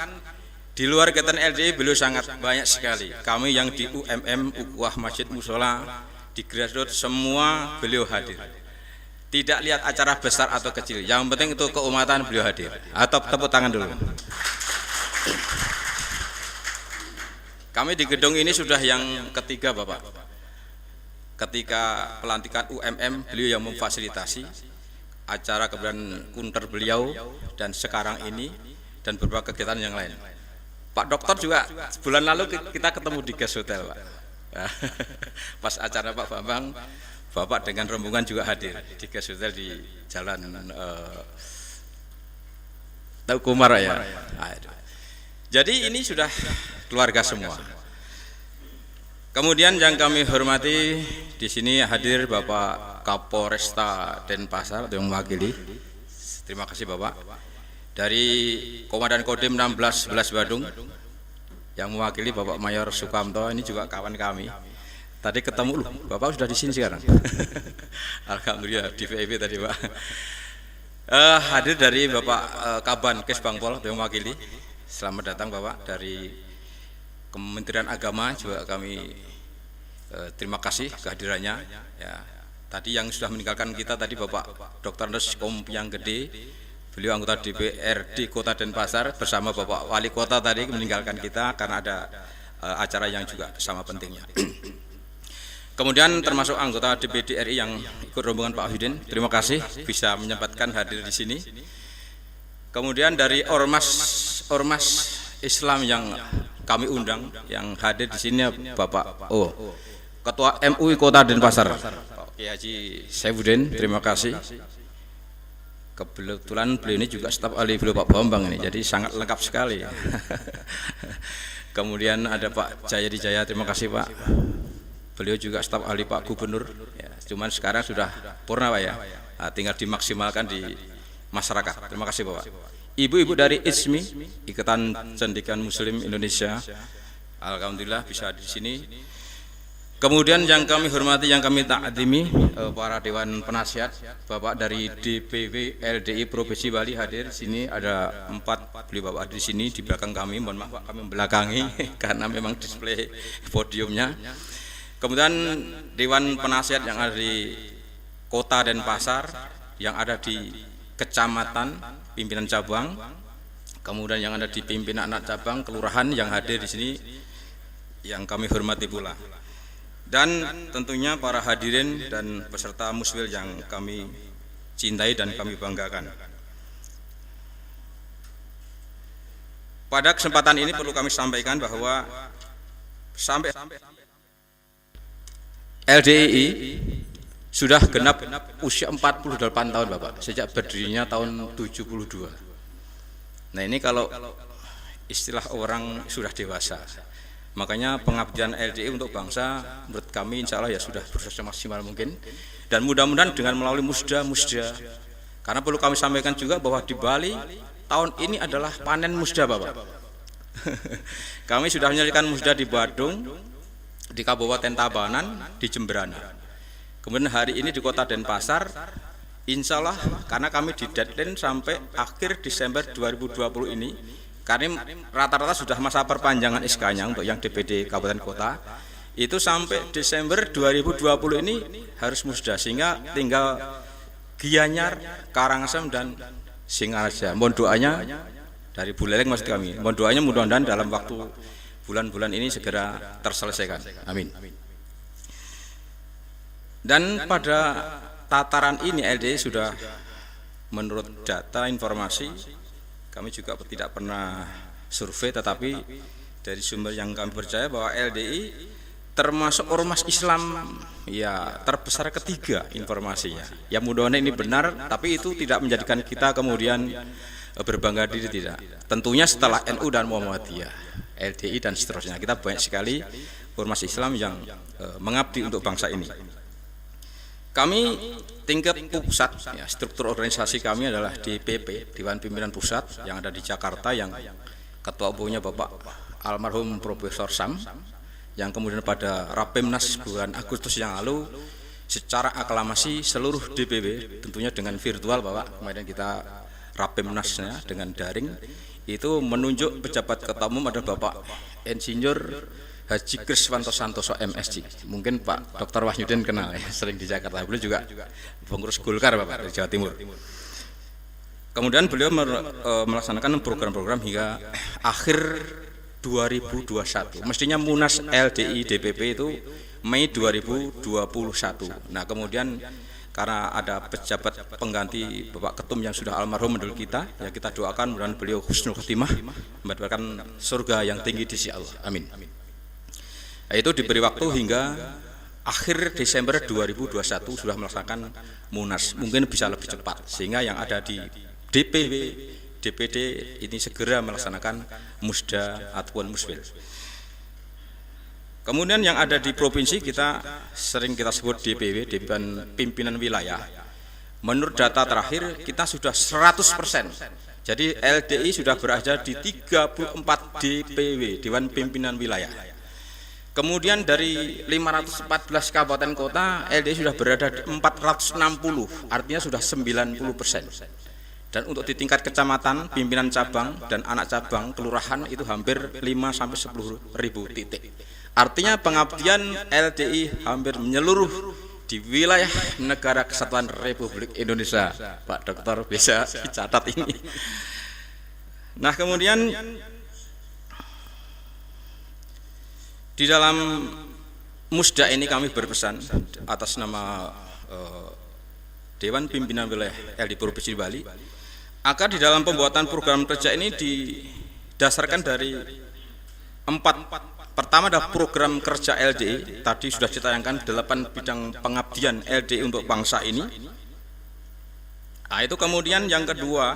di luar kegiatan LDI beliau sangat banyak sekali. Kami yang di UMM, Ukhuwah Masjid Musola, di grassroots semua beliau hadir. Tidak lihat acara besar atau kecil. Yang penting itu keumatan beliau hadir. Atau tepuk tangan dulu. Kami di gedung ini sudah yang ketiga Bapak. Ketika pelantikan UMM beliau yang memfasilitasi acara kemudian kunter beliau dan sekarang ini dan beberapa kegiatan yang lain. Pak Dokter juga bulan lalu kita ketemu di guest hotel Pak. Pas acara Pak Bambang, Bapak dengan rombongan juga hadir di guest hotel di Jalan Taukumar ya. Jadi ini sudah keluarga semua. Kemudian yang kami hormati di sini hadir Bapak Kapolresta Denpasar yang mewakili. Terima kasih Bapak. Dari Komandan Kodim 16 Badung yang mewakili Bapak Mayor Sukamto, ini juga kawan kami. Tadi ketemu loh, Bapak sudah di sini sekarang. Alhamdulillah di VIP tadi Pak. Hadir dari Bapak Kaban Kes Bangpol yang mewakili. Selamat datang Bapak dari Kementerian Agama juga kami terima kasih kehadirannya ya. Tadi yang sudah meninggalkan kita tadi Bapak Dr. Nes Kompiang Gede, beliau anggota DPRD Kota Denpasar bersama Bapak Wali Kota tadi meninggalkan kita karena ada acara yang juga sama pentingnya. Kemudian termasuk anggota DPD RI yang ikut rombongan Pak Hudin, terima kasih bisa menyempatkan hadir di sini. Kemudian dari ormas Islam yang kami undang yang hadir di sini Bapak Ketua MUI Kota Denpasar Pak Kiai Haji Saifuddin, terima kasih. Kebetulan beliau ini juga staf ahli beliau Pak Bambang ini, jadi sangat lengkap sekali. Kemudian ada Pak Jayadi Jaya, terima kasih Pak. Beliau juga staf ahli Pak Gubernur. Ya, cuman sekarang sudah purna Pak ya, tinggal dimaksimalkan di masyarakat. Terima kasih Bapak. Ibu-ibu dari ISMI, Ikatan Cendekiawan Muslim Indonesia, alhamdulillah bisa di sini. Kemudian yang kami hormati, yang kami ta'zimi, para dewan penasihat, Bapak dari DPW LDI Provinsi Bali hadir di sini, ada 4 beliau Bapak di sini di belakang kami. Mohon maaf Pak, kami membelakangi karena memang display podiumnya. Kemudian dewan penasihat yang ada di Kota Denpasar, yang ada di kecamatan, pimpinan cabang, kemudian yang ada di pimpinan anak cabang, kelurahan yang hadir di sini yang kami hormati pula. Dan tentunya para hadirin dan peserta muswil yang kami cintai dan kami banggakan. Pada kesempatan ini perlu kami sampaikan bahwa sampai LDII sudah genap usia 48 tahun Bapak, sejak berdirinya tahun 72. Nah ini kalau istilah orang sudah dewasa. Makanya pengabdian LDI untuk bangsa menurut kami insya Allah ya sudah berusaha maksimal mungkin, dan mudah-mudahan dengan melalui musda, karena perlu kami sampaikan juga bahwa di Bali tahun ini adalah panen musda Bapak. Kami sudah menyelesaikan musda di Badung, di Kabupaten Tabanan, di Jemberana. Kemudian hari ini di Kota Denpasar, insya Allah karena kami di deadline sampai akhir Desember 2020 ini, karena rata-rata sudah masa perpanjangan SK-nya untuk yang DPD Kabupaten Kota, itu sampai Desember 2020 ini harus musda, sehingga tinggal Gianyar, Karangasem dan Singaraja. Mohon doanya dari Buleleng maksud kami. Mohon doanya mudah-mudahan dalam waktu bulan-bulan ini segera terselesaikan. Amin. Dan pada tataran ini LDI sudah menurut data informasi, kami juga tidak pernah survei, tetapi dari sumber yang kami percaya bahwa LDI termasuk ormas Islam ya terbesar ketiga informasinya. Ya mudah-mudahan ini benar, tapi itu tidak menjadikan kita kemudian berbangga diri, tidak. Tentunya setelah NU dan Muhammadiyah, LDI dan seterusnya, kita banyak sekali ormas Islam yang mengabdi untuk bangsa ini. Kami tingkat pusat, ya, struktur organisasi kami adalah DPP, Dewan Pimpinan Pusat yang ada di Jakarta, yang ketua umumnya Bapak almarhum Profesor Sam, yang kemudian pada Rapimnas bulan Agustus yang lalu secara aklamasi seluruh DPP, tentunya dengan virtual Bapak, kemudian kita Rapimnasnya dengan daring, itu menunjuk pejabat ketua umum adalah Bapak Insinyur Haji Kriswanto Santoso MSc. Mungkin Pak Dr. Wahyudin kenal ya, sering di Jakarta. Beliau juga pengurus Golkar Bapak dari Jawa Timur. Kemudian beliau melaksanakan program-program hingga akhir 2021. Mestinya Munas LDI DPP itu Mei 2021. Nah, kemudian karena ada pejabat pengganti Bapak Ketum yang sudah almarhum menurut kita, ya kita doakan mudah-mudahan beliau husnul khotimah, mendapatkan surga yang tinggi di sisi Allah. Amin. Itu diberi waktu hingga akhir Desember 2021 sudah melaksanakan Munas, mungkin bisa lebih cepat, sehingga yang ada di DPW, DPD ini segera melaksanakan musda ataupun musfil. Kemudian yang ada di provinsi kita sering kita sebut DPW, Dewan Pimpinan Wilayah. Menurut data terakhir kita sudah 100%. Jadi LDI sudah berada di 34 DPW, Dewan Pimpinan Wilayah. Kemudian dari 514 kabupaten kota, LDI sudah berada di 460, artinya sudah 90%. Dan untuk di tingkat kecamatan, pimpinan cabang dan anak cabang, kelurahan itu hampir 5-10 ribu titik. Artinya pengabdian LDI hampir menyeluruh di wilayah Negara Kesatuan Republik Indonesia. Pak Dokter bisa dicatat ini. Nah, kemudian di dalam musda ini kami berpesan atas nama Dewan Pimpinan Wilayah LDI Provinsi Bali, agar di dalam pembuatan program kerja ini didasarkan dari 4. Pertama adalah program kerja LDI, tadi sudah ditayangkan 8 bidang pengabdian LDI untuk bangsa ini. Nah, itu kemudian yang kedua,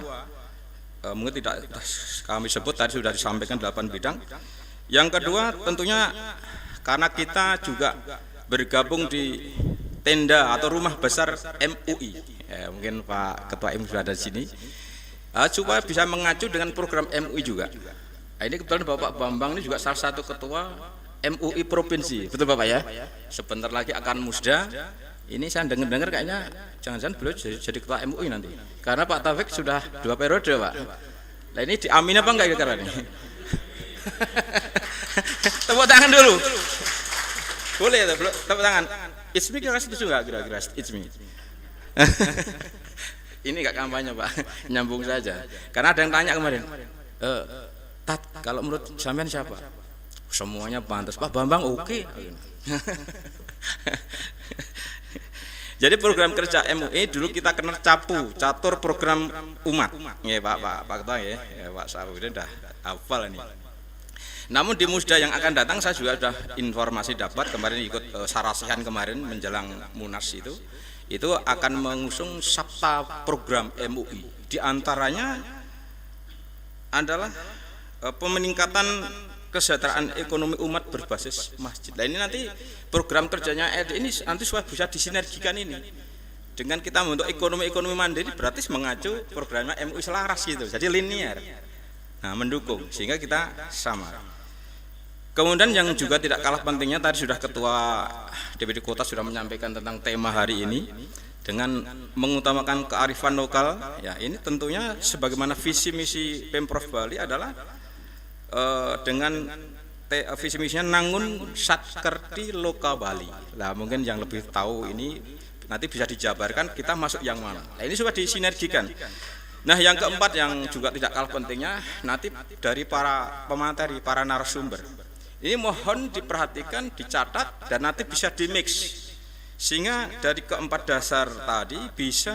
mungkin tidak kami sebut, tadi sudah disampaikan 8 bidang. Yang kedua tentunya karena kita juga bergabung di tenda atau rumah besar MUI, ya, mungkin Pak Ketua MUI sudah ada di sini, supaya bisa mengacu dengan program MUI juga. Nah, ini kebetulan Bapak Bambang ini juga salah satu ketua MUI provinsi, betul Bapak ya? Sebentar lagi akan musda. Ini saya dengar kayaknya jangan-jangan beliau jadi ketua MUI nanti, karena Pak Taufik sudah 2 periode Pak. Nah, ini diamin apa enggak kira-kira ini? Tepuk tangan dulu. Boleh ya, tepuk tangan. It's me kira-kira setuju enggak kira-kira? It's me. Ini enggak kampanye Pak, nyambung saja. Karena ada yang tanya kemarin. Tat, kalau menurut sampean siapa? Semuanya pantas. Pak Bambang oke. Jadi program kerja MUI dulu kita kenal CAPU, catur program umat. Ya Pak Ketua ya, Pak Safudin dah hafal ini. Namun di musda yang akan datang saya juga sudah informasi dapat kemarin ikut sarasihan kemarin menjelang Munas itu akan mengusung sabta program MUI. Di antaranya adalah peningkatan kesejahteraan ekonomi umat berbasis masjid. Nah, ini nanti program kerjanya LDI ini nanti sudah bisa disinergikan ini dengan kita membentuk ekonomi mandiri, berarti mengacu programnya MUI selaras gitu, jadi linear. Nah, mendukung sehingga kita sama. Kemudian yang juga tidak kalah pentingnya, tadi sudah Ketua DPD Kota sudah menyampaikan tentang tema hari ini dengan mengutamakan kearifan lokal. Ya, ini tentunya sebagaimana visi misi Pemprov Bali adalah dengan visi misinya nangun satkerti loka Bali. Nah, mungkin yang lebih tahu ini nanti bisa dijabarkan kita masuk yang mana. Nah, ini sudah disinergikan. Nah, yang keempat yang juga tidak kalah pentingnya nanti dari para pemateri, para narasumber. Ini mohon diperhatikan, dicatat dan nanti bisa dimix sehingga dari keempat dasar tadi bisa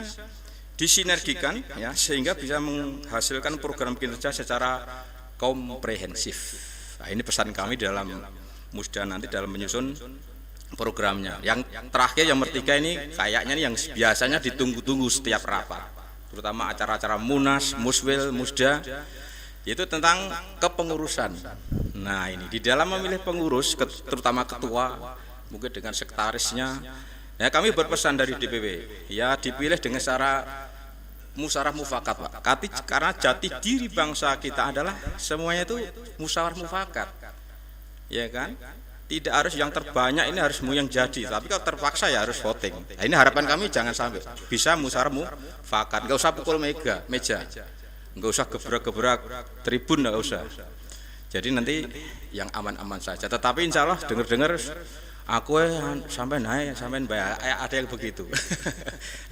disinergikan ya, sehingga bisa menghasilkan program kinerja secara komprehensif. Nah, ini pesan kami dalam Musda nanti dalam menyusun programnya. Yang terakhir yang bertiga ini kayaknya yang biasanya ditunggu-tunggu setiap rapat, terutama acara-acara Munas, Muswil, Musda, yaitu tentang kepengurusan. Nah, ini di dalam memilih pengurus, terutama ketua, mungkin dengan sekretarisnya, ya kami berpesan dari DPW, ya dipilih dengan cara musyawarah mufakat, Pak. Karena jati diri bangsa kita adalah semuanya itu musyawarah mufakat, ya kan? Tidak harus yang terbanyak ini harus yang jadi, tapi kalau terpaksa ya harus voting. Nah, ini harapan kami jangan sampai bisa musyawarah mufakat, nggak usah pukul meja, nggak usah gebrak-gebrak tribun, nggak usah. Jadi nanti yang aman-aman saja. Tetapi insya Allah dengar-dengar aku sampai naik, sampai bayar, ada yang begitu.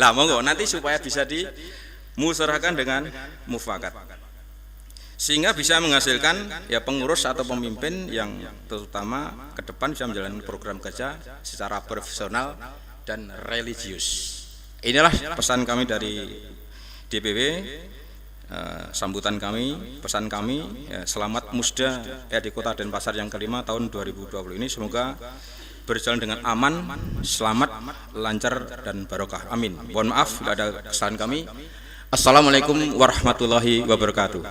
Lah monggo nanti supaya bisa dimusyawarahkan dengan mufakat, sehingga bisa menghasilkan ya pengurus atau pemimpin yang terutama ke depan bisa menjalankan program kerja secara profesional dan religius. Inilah pesan kami dari DPW. Sambutan kami, pesan kami, ya, selamat Musda RD Kota Denpasar yang kelima tahun 2020 ini semoga berjalan dengan aman, selamat, lancar dan barokah. Amin. Mohon maaf bila ada kesalahan kami. Assalamualaikum warahmatullahi wabarakatuh.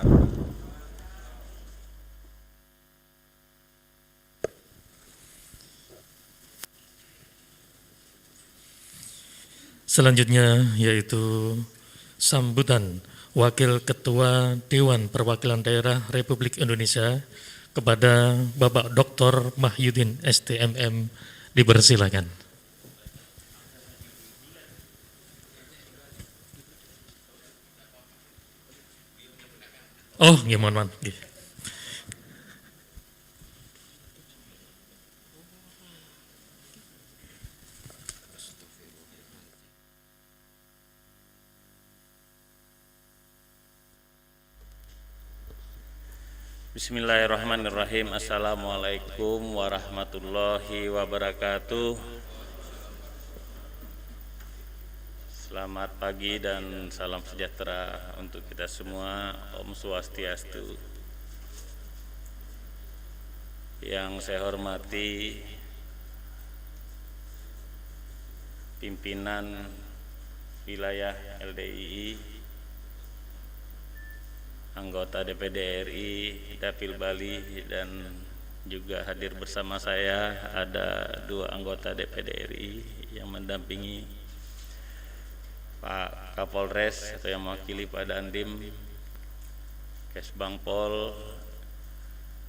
Selanjutnya yaitu sambutan Wakil Ketua Dewan Perwakilan Daerah Republik Indonesia kepada Bapak Dr. Mahyudin STMM, dipersilakan. Oh, gimana? Bismillahirrahmanirrahim. Assalamualaikum warahmatullahi wabarakatuh. Selamat pagi dan salam sejahtera untuk kita semua. Om Swastiastu. Yang saya hormati pimpinan wilayah LDII, anggota DPD RI Dapil Bali, dan juga hadir bersama saya ada 2 anggota DPD RI yang mendampingi Pak Kapolres atau yang mewakili Pak Dandim, Kesbangpol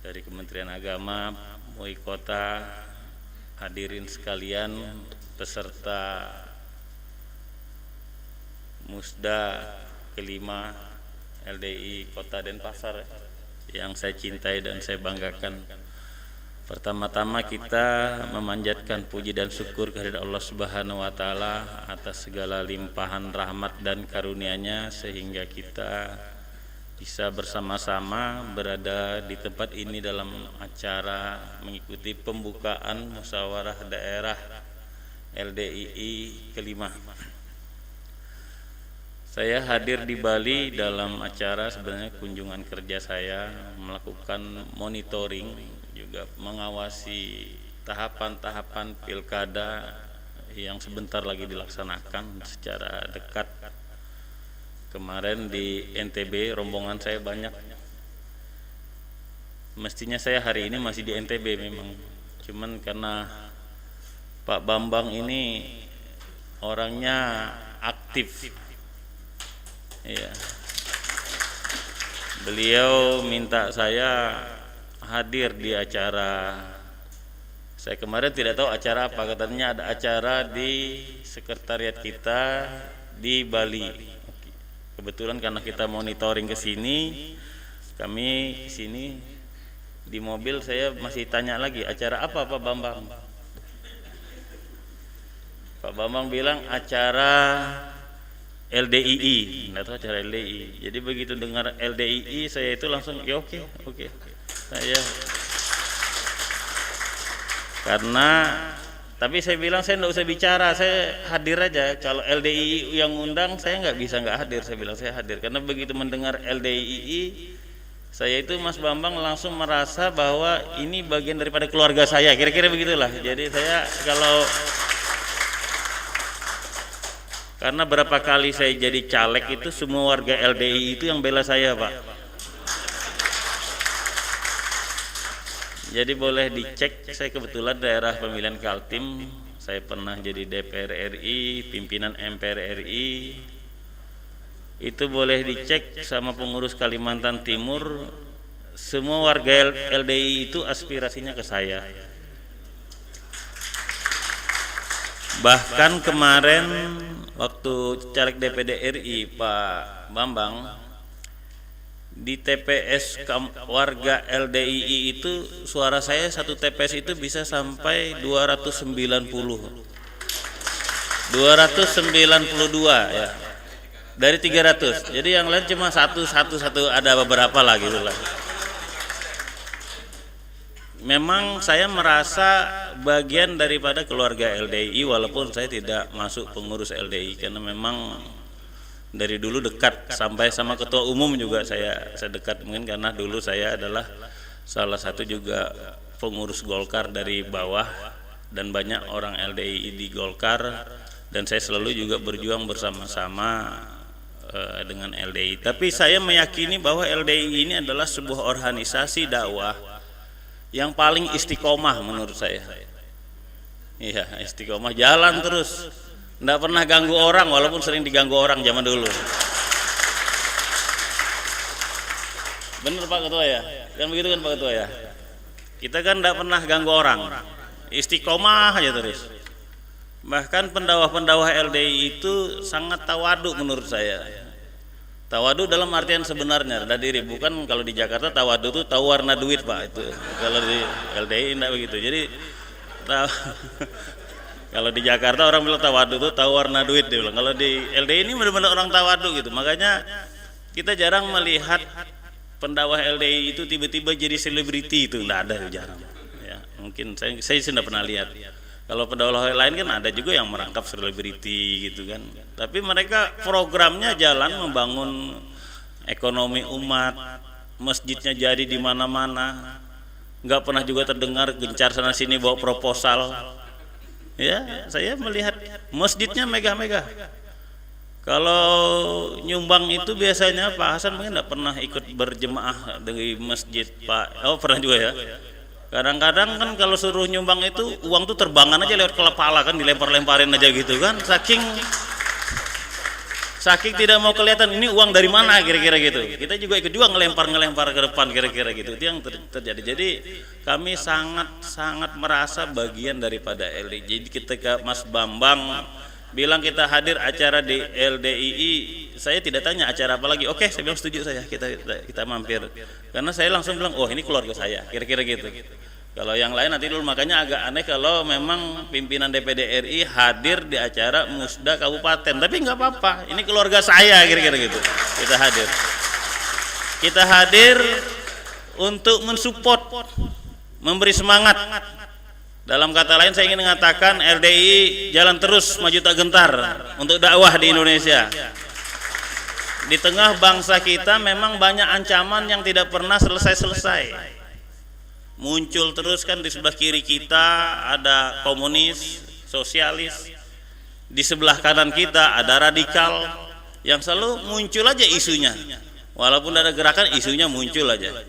dari Kementerian Agama, MUI Kota, hadirin sekalian peserta Musda kelima LDI Kota Denpasar yang saya cintai dan saya banggakan. Pertama-tama kita memanjatkan puji dan syukur kehadirat Allah Subhanahu wa taala atas segala limpahan rahmat dan karunia-Nya sehingga kita bisa bersama-sama berada di tempat ini dalam acara mengikuti pembukaan musyawarah daerah LDII kelima. Saya hadir di Bali dalam acara sebenarnya kunjungan kerja saya, melakukan monitoring, juga mengawasi tahapan-tahapan pilkada yang sebentar lagi dilaksanakan secara dekat. Kemarin di NTB rombongan saya banyak Mestinya saya hari ini masih di NTB memang, cuman karena Pak Bambang ini orangnya aktif, ya. Beliau minta saya hadir di acara. Saya kemarin tidak tahu acara apa, katanya ada acara di sekretariat kita di Bali. Kebetulan karena kita monitoring ke sini, kami ke sini di mobil, saya masih tanya lagi acara apa Pak Bambang. Pak Bambang bilang acara LDII, nggak tahu acara LDII. Jadi begitu dengar LDII saya itu langsung ya oke. Saya karena tapi saya bilang saya nggak usah bicara, saya hadir aja. Kalau LDII yang undang saya nggak hadir. Saya bilang saya hadir karena begitu mendengar LDII saya itu Mas Bambang langsung merasa bahwa ini bagian daripada keluarga saya, kira-kira begitulah. Jadi saya karena berapa kali saya jadi caleg itu semua warga LDII itu yang bela saya, Pak. Jadi boleh dicek, saya kebetulan daerah pemilihan Kaltim, saya pernah jadi DPR RI, pimpinan MPR RI. Itu boleh dicek sama pengurus Kalimantan Timur, semua warga LDII itu aspirasinya ke saya. Bahkan kemarin waktu caleg DPD RI Pak Bambang di TPS warga LDII itu suara saya satu TPS itu bisa sampai 292 ya. Dari 300, jadi yang lain cuma satu, ada beberapa lah gitu lah. Memang saya merasa bagian daripada keluarga LDII walaupun saya tidak masuk pengurus LDII karena memang dari dulu dekat, sampai sama ketua umum juga saya dekat, mungkin karena dulu saya adalah salah satu juga pengurus Golkar dari bawah dan banyak orang LDII di Golkar dan saya selalu juga berjuang bersama-sama dengan LDII. Tapi saya meyakini bahwa LDII ini adalah sebuah organisasi dakwah yang paling istiqomah menurut saya. Iya, istiqomah, jalan terus, tidak pernah ganggu orang walaupun sering diganggu orang zaman dulu. Bener Pak Ketua ya? Kan begitu kan Pak Ketua ya? Kita kan tidak pernah ganggu orang, istiqomah aja terus. Bahkan pendakwah-pendakwah LDII itu sangat tawadu menurut saya. Tawadu dalam artian sebenarnya rendah diri, bukan kalau di Jakarta tawadu itu tahu warna duit Pak itu. Kalau di LDII tidak begitu. Jadi kalau di Jakarta orang bilang tawadu itu tahu warna duit dia bilang. Kalau di LDII ini benar-benar orang tawadu gitu. Makanya kita jarang melihat pendakwah LDII itu tiba-tiba jadi selebriti, itu tidak ada, jarang. Ya, mungkin saya sudah pernah lihat. Kalau pendakwah lain kan ada juga yang merangkap selebriti gitu kan. Tapi mereka programnya jalan membangun ekonomi umat, masjidnya jadi di mana-mana. Nggak pernah juga terdengar gencar sana sini bawa proposal. Ya, saya melihat masjidnya megah-megah. Kalau nyumbang itu biasanya Pak Hasan mungkin nggak pernah ikut berjemaah dari masjid Pak. Oh pernah juga ya. Kadang-kadang kan kalau suruh nyumbang itu uang tuh terbangan aja lewat kepala kan, dilempar-lemparin aja gitu kan, saking tidak mau kelihatan ini uang dari mana kira-kira gitu. Kita juga ikut juga ngelempar ke depan kira-kira gitu. Itu yang terjadi. Jadi kami sangat merasa bagian daripada LDII. Jadi ketika Mas Bambang bilang kita hadir acara di LDII, saya tidak tanya acara apa lagi. Oke, saya bilang setuju saya, kita mampir. Karena saya langsung bilang, oh ini keluarga saya, kira-kira gitu. Kalau yang lain nanti dulu, makanya agak aneh kalau memang pimpinan DPD RI hadir di acara Musda Kabupaten. Tapi nggak apa-apa, ini keluarga saya, kira-kira gitu. Kita hadir untuk mensupport, memberi semangat. Dalam kata lain saya ingin mengatakan LDII jalan terus maju tak gentar untuk dakwah di Indonesia. Di tengah bangsa kita memang banyak ancaman yang tidak pernah selesai-selesai. Muncul terus kan di sebelah kiri kita ada komunis, sosialis. Di sebelah kanan kita ada radikal yang selalu muncul aja isunya. Walaupun ada gerakan isunya muncul aja.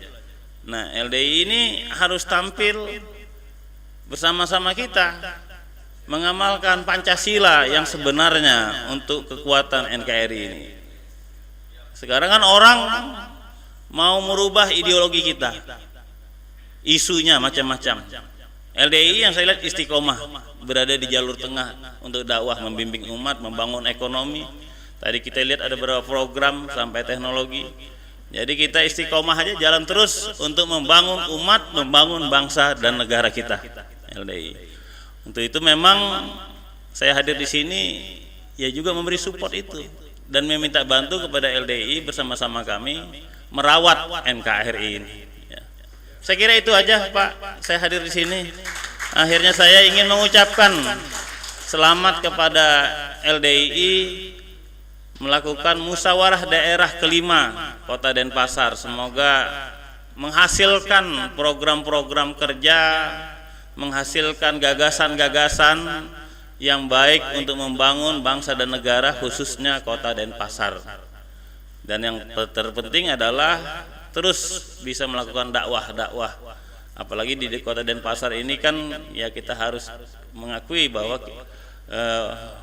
Nah, LDI ini harus tampil bersama-sama kita mengamalkan Pancasila yang sebenarnya untuk kekuatan NKRI ini. Sekarang kan orang mau merubah ideologi kita, isunya macam-macam. LDI yang saya lihat istiqomah, berada di jalur tengah untuk dakwah, membimbing umat, membangun ekonomi. Tadi kita lihat ada beberapa program sampai teknologi. Jadi kita istiqomah aja, jalan terus untuk membangun umat, membangun bangsa dan negara kita, LDI. Untuk itu memang saya hadir di sini ya juga memberi support itu dan meminta bantu kepada LDI bersama-sama kami merawat NKRI ini. Ya. Saya kira itu aja Pak, saya hadir di sini. Akhirnya saya ingin mengucapkan selamat kepada LDI melakukan musyawarah daerah kelima Kota Denpasar. Semoga menghasilkan program-program kerja, menghasilkan gagasan-gagasan yang baik untuk membangun bangsa dan negara, khususnya Kota Denpasar. Dan yang terpenting adalah terus bisa melakukan dakwah. Apalagi di Kota Denpasar ini kan ya kita harus mengakui bahwa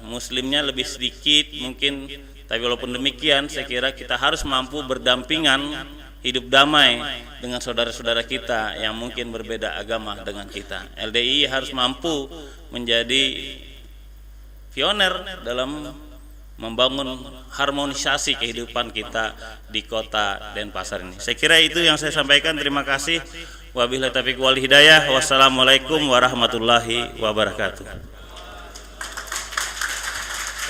muslimnya lebih sedikit mungkin, tapi walaupun demikian saya kira kita harus mampu berdampingan hidup damai dengan saudara-saudara kita yang mungkin berbeda agama dengan kita. LDI harus mampu menjadi pioner dalam membangun harmonisasi kehidupan kita di Kota Denpasar ini. Saya kira itu yang saya sampaikan. Terima kasih. Wabillahi taufiq wal hidayah. Wassalamualaikum warahmatullahi wabarakatuh.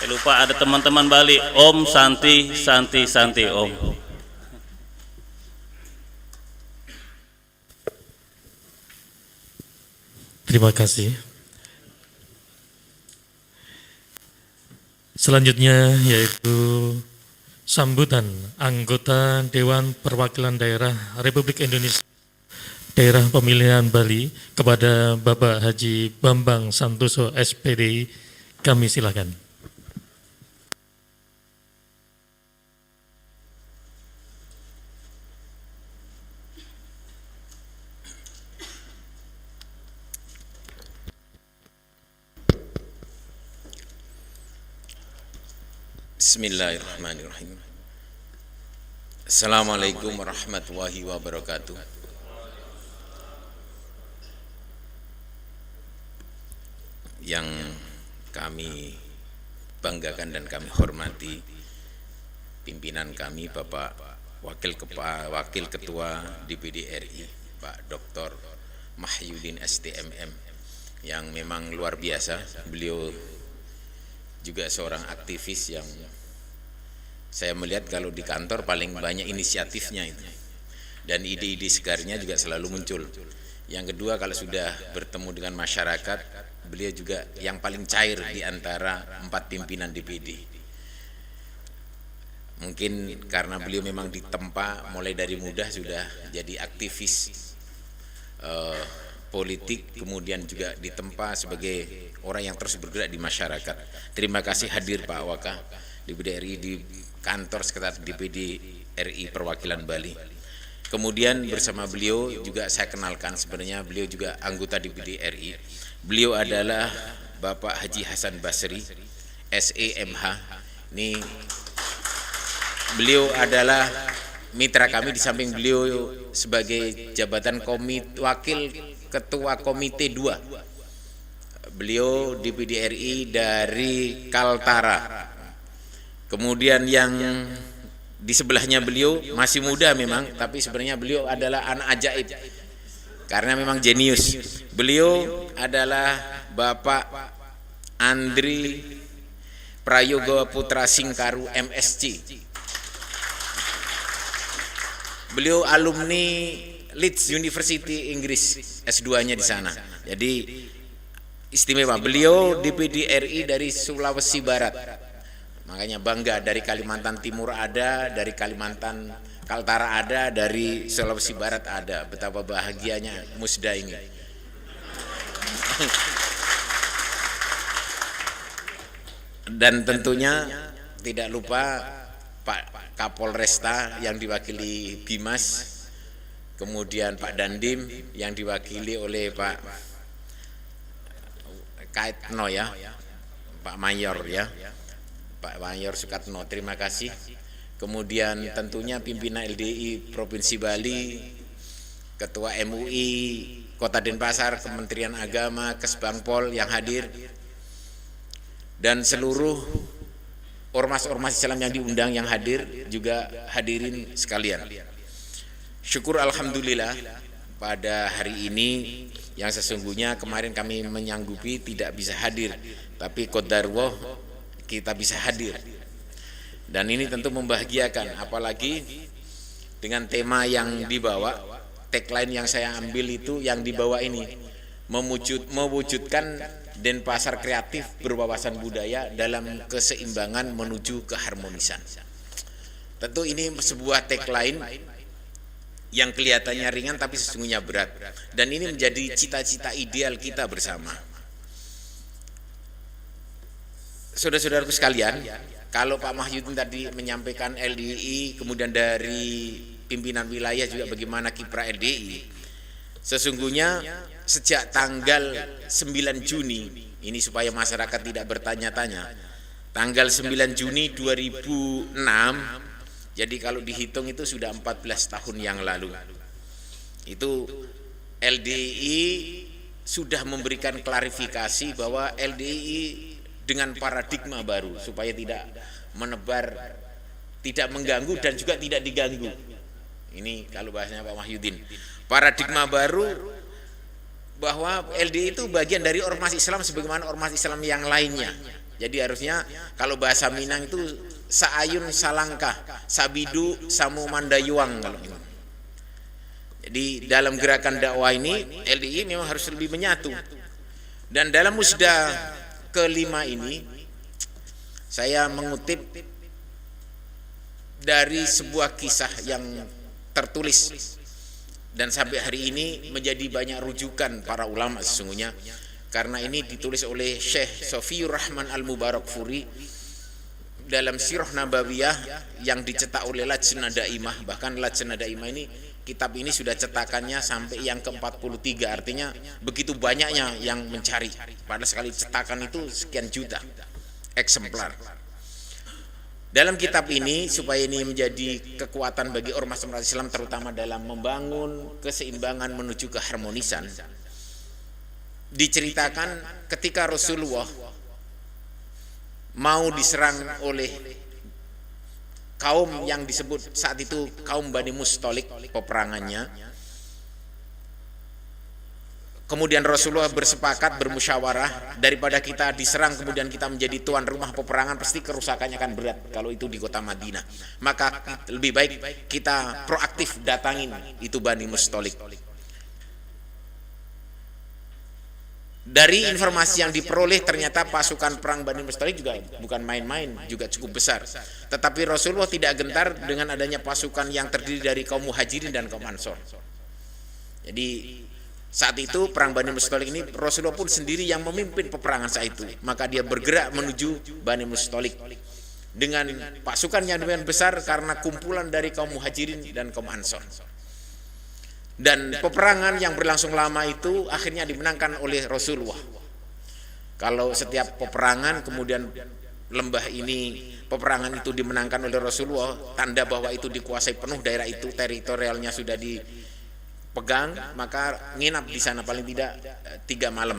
Lupa ada teman-teman Bali. Om Santi Santi Santi Om. Terima kasih. Selanjutnya yaitu sambutan anggota Dewan Perwakilan Daerah Republik Indonesia Daerah Pemilihan Bali kepada Bapak Haji Bambang Santoso SPD. Kami silakan. Bismillahirrahmanirrahim. Assalamualaikum warahmatullahi wabarakatuh. Yang kami banggakan dan kami hormati pimpinan kami Bapak Wakil Ketua DPD RI Pak Dr. Mahyudin STMM yang memang luar biasa. Beliau juga seorang aktivis yang saya melihat kalau di kantor paling banyak inisiatifnya itu, dan ide-ide segarnya juga selalu muncul. Yang kedua, kalau sudah bertemu dengan masyarakat, beliau juga yang paling cair di antara 4 pimpinan DPD. Mungkin karena beliau memang ditempa mulai dari muda sudah jadi aktivis politik, kemudian juga ditempa sebagai orang yang terus bergerak di masyarakat. Terima kasih hadir Pak Waka DPD RI di kantor sekretaris DPD RI Perwakilan Bali. Kemudian bersama beliau juga saya kenalkan, sebenarnya beliau juga anggota DPD RI. Beliau adalah Bapak Haji Hasan Basri SEMH. Ini beliau adalah mitra kami, di samping beliau sebagai jabatan Wakil Ketua Komite 2. Beliau DPD RI dari Kaltara. Kemudian yang di sebelahnya beliau masih muda memang, tapi sebenarnya beliau adalah anak ajaib karena memang jenius. Beliau adalah Bapak Andri Prayoga Putra Singkaru MSc. Beliau alumni Leeds University Inggris, S2-nya di sana. Jadi istimewa. Beliau DPD RI dari Sulawesi Barat. Makanya bangga, dari Kalimantan Timur ada, dari Kalimantan Kaltara ada, dari Sulawesi Barat ada. Betapa bahagianya Musda ini. Dan tentunya tidak lupa Pak Kapolresta yang diwakili Bimas. kemudian Pak Dandim yang diwakili oleh Pak Kaitno ya, Pak Mayor ya, Pak Mayor Sukatno, terima kasih. Kemudian tentunya pimpinan LDI Provinsi Bali, Ketua MUI Kota Denpasar, Kementerian Agama, Kesbangpol yang hadir, dan seluruh ormas-ormas Islam yang diundang yang hadir, juga hadirin sekalian. Syukur alhamdulillah pada hari ini yang sesungguhnya kemarin kami menyanggupi tidak bisa hadir, tapi qadarullah kita bisa hadir. Dan ini tentu membahagiakan, apalagi dengan tema yang dibawa, tagline yang saya ambil itu yang dibawa ini, mewujudkan Denpasar kreatif berwawasan budaya dalam keseimbangan menuju keharmonisan. Tentu ini sebuah tagline yang kelihatannya ringan tapi sesungguhnya berat, dan ini menjadi cita-cita ideal kita bersama. Saudara-saudaraku sekalian, kalau Pak Mahyudin tadi menyampaikan LDI, kemudian dari pimpinan wilayah juga bagaimana kiprah LDI, sesungguhnya sejak tanggal 9 Juni, ini supaya masyarakat tidak bertanya-tanya, tanggal 9 Juni 2006, jadi kalau dihitung itu sudah 14 tahun yang lalu, itu LDI sudah memberikan klarifikasi bahwa LDI dengan paradigma baru supaya tidak menebar, tidak mengganggu dan juga tidak diganggu. Ini kalau bahasanya Pak Mahyudin, paradigma baru bahwa LDI itu bagian dari ormas Islam sebagaimana ormas Islam yang lainnya. Jadi harusnya kalau bahasa Minang itu saayun salangkah, sabidu samu mandayuang kalau ini. Jadi dalam gerakan dakwah ini LDI memang harus lebih menyatu. Dan dalam musda kelima ini saya mengutip dari sebuah kisah yang tertulis dan sampai hari ini menjadi banyak rujukan para ulama sesungguhnya, karena ini ditulis oleh Syekh Sofiur Rahman Al-Mubarakfuri dalam Sirah Nabawiyah yang dicetak oleh Lajnah Daimah. Bahkan Lajnah Daimah ini, kitab ini sudah cetakannya sampai yang ke-43, artinya begitu banyaknya yang mencari. Pada sekali cetakan itu sekian juta eksemplar. Dalam kitab ini, supaya ini menjadi kekuatan bagi ormas-ormas Islam terutama dalam membangun keseimbangan menuju keharmonisan, diceritakan ketika Rasulullah mau diserang oleh kaum yang disebut saat itu kaum Bani Mustalik peperangannya. Kemudian Rasulullah bersepakat, bermusyawarah, daripada kita diserang kemudian kita menjadi tuan rumah peperangan, pasti kerusakannya akan berat kalau itu di kota Madinah. Maka lebih baik kita proaktif datangin itu Bani Mustalik. Dari informasi yang diperoleh ternyata pasukan perang Bani Mustalik juga bukan main-main, juga cukup besar. Tetapi Rasulullah tidak gentar dengan adanya pasukan yang terdiri dari kaum Muhajirin dan kaum Ansor. Jadi saat itu perang Bani Mustalik ini Rasulullah pun sendiri yang memimpin peperangan saat itu. Maka dia bergerak menuju Bani Mustalik dengan pasukan yang demikian besar karena kumpulan dari kaum Muhajirin dan kaum Ansor. Dan peperangan yang berlangsung lama itu akhirnya dimenangkan oleh Rasulullah. Kalau setiap peperangan kemudian lembah ini, peperangan itu dimenangkan oleh Rasulullah, tanda bahwa itu dikuasai penuh daerah itu, teritorialnya sudah dipegang, maka nginap di sana paling tidak 3 malam.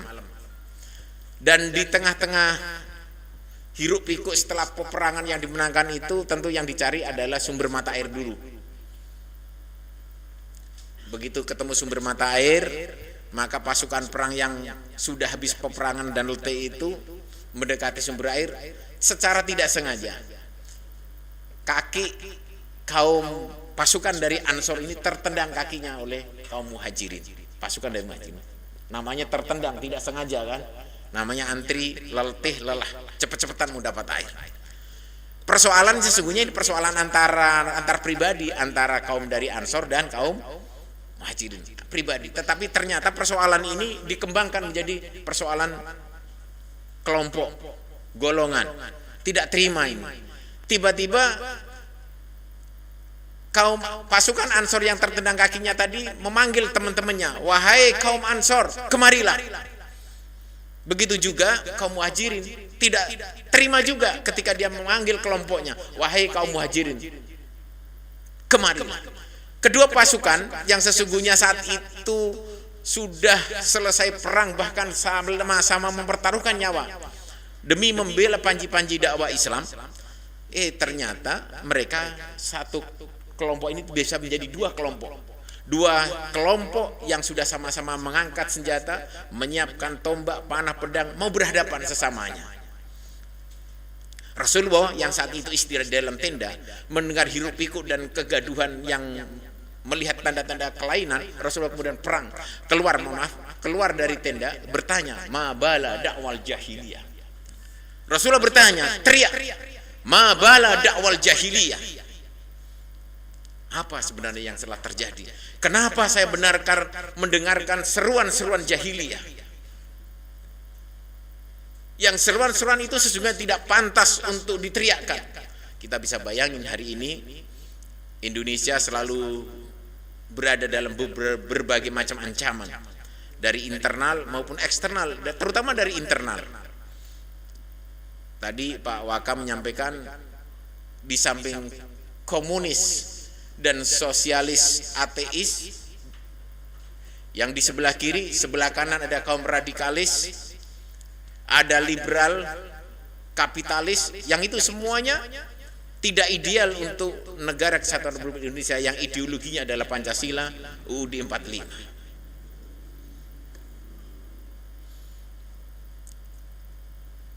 Dan di tengah-tengah hiruk pikuk setelah peperangan yang dimenangkan itu, tentu yang dicari adalah sumber mata air dulu. Begitu ketemu sumber mata air, maka pasukan perang yang sudah habis peperangan dan letih itu mendekati sumber air, secara tidak sengaja kaki kaum pasukan dari Ansor ini tertendang kakinya oleh kaum Muhajirin. Pasukan dari Muhajirin namanya tertendang tidak sengaja kan, namanya antri letih lelah, cepet-cepetan mau dapat air. Persoalan sesungguhnya ini persoalan antar pribadi, antara kaum dari Ansor dan kaum Muhajirin pribadi, tetapi ternyata persoalan ini dikembangkan menjadi persoalan kelompok, golongan, tidak terima ini. Tiba-tiba kaum pasukan Ansor yang tertendang kakinya tadi memanggil teman-temannya, wahai kaum Ansor, kemarilah. Begitu juga kaum Muhajirin tidak terima juga ketika dia memanggil kelompoknya, wahai kaum Muhajirin, kemarilah. Kedua pasukan yang sesungguhnya saat itu sudah selesai perang, bahkan sama-sama mempertaruhkan nyawa demi membela panji-panji dakwah Islam, ternyata mereka satu kelompok ini bisa menjadi dua kelompok yang sudah sama-sama mengangkat senjata, menyiapkan tombak, panah, pedang, mau berhadapan sesamanya. Rasulullah yang saat itu istirahat dalam tenda, mendengar hiruk pikuk dan kegaduhan yang melihat tanda-tanda kelainan, Rasulullah kemudian keluar dari tenda, bertanya, ma bala dakwal jahiliyah. Rasulullah bertanya, teriak, ma bala dakwal jahiliyah. Apa sebenarnya yang telah terjadi? Kenapa saya mendengarkan seruan-seruan jahiliyah? Yang seruan-seruan itu sesungguhnya tidak pantas untuk diteriakkan. Kita bisa bayangin hari ini Indonesia selalu berada dalam berbagai macam ancaman, dari internal maupun eksternal, terutama dari internal. Tadi Pak Waka menyampaikan, di samping komunis dan sosialis ateis, yang di sebelah kiri, sebelah kanan ada kaum radikalis, ada liberal, kapitalis, yang itu semuanya tidak ideal untuk negara kesatuan Republik Indonesia yang ideologinya adalah Pancasila, UUD 45.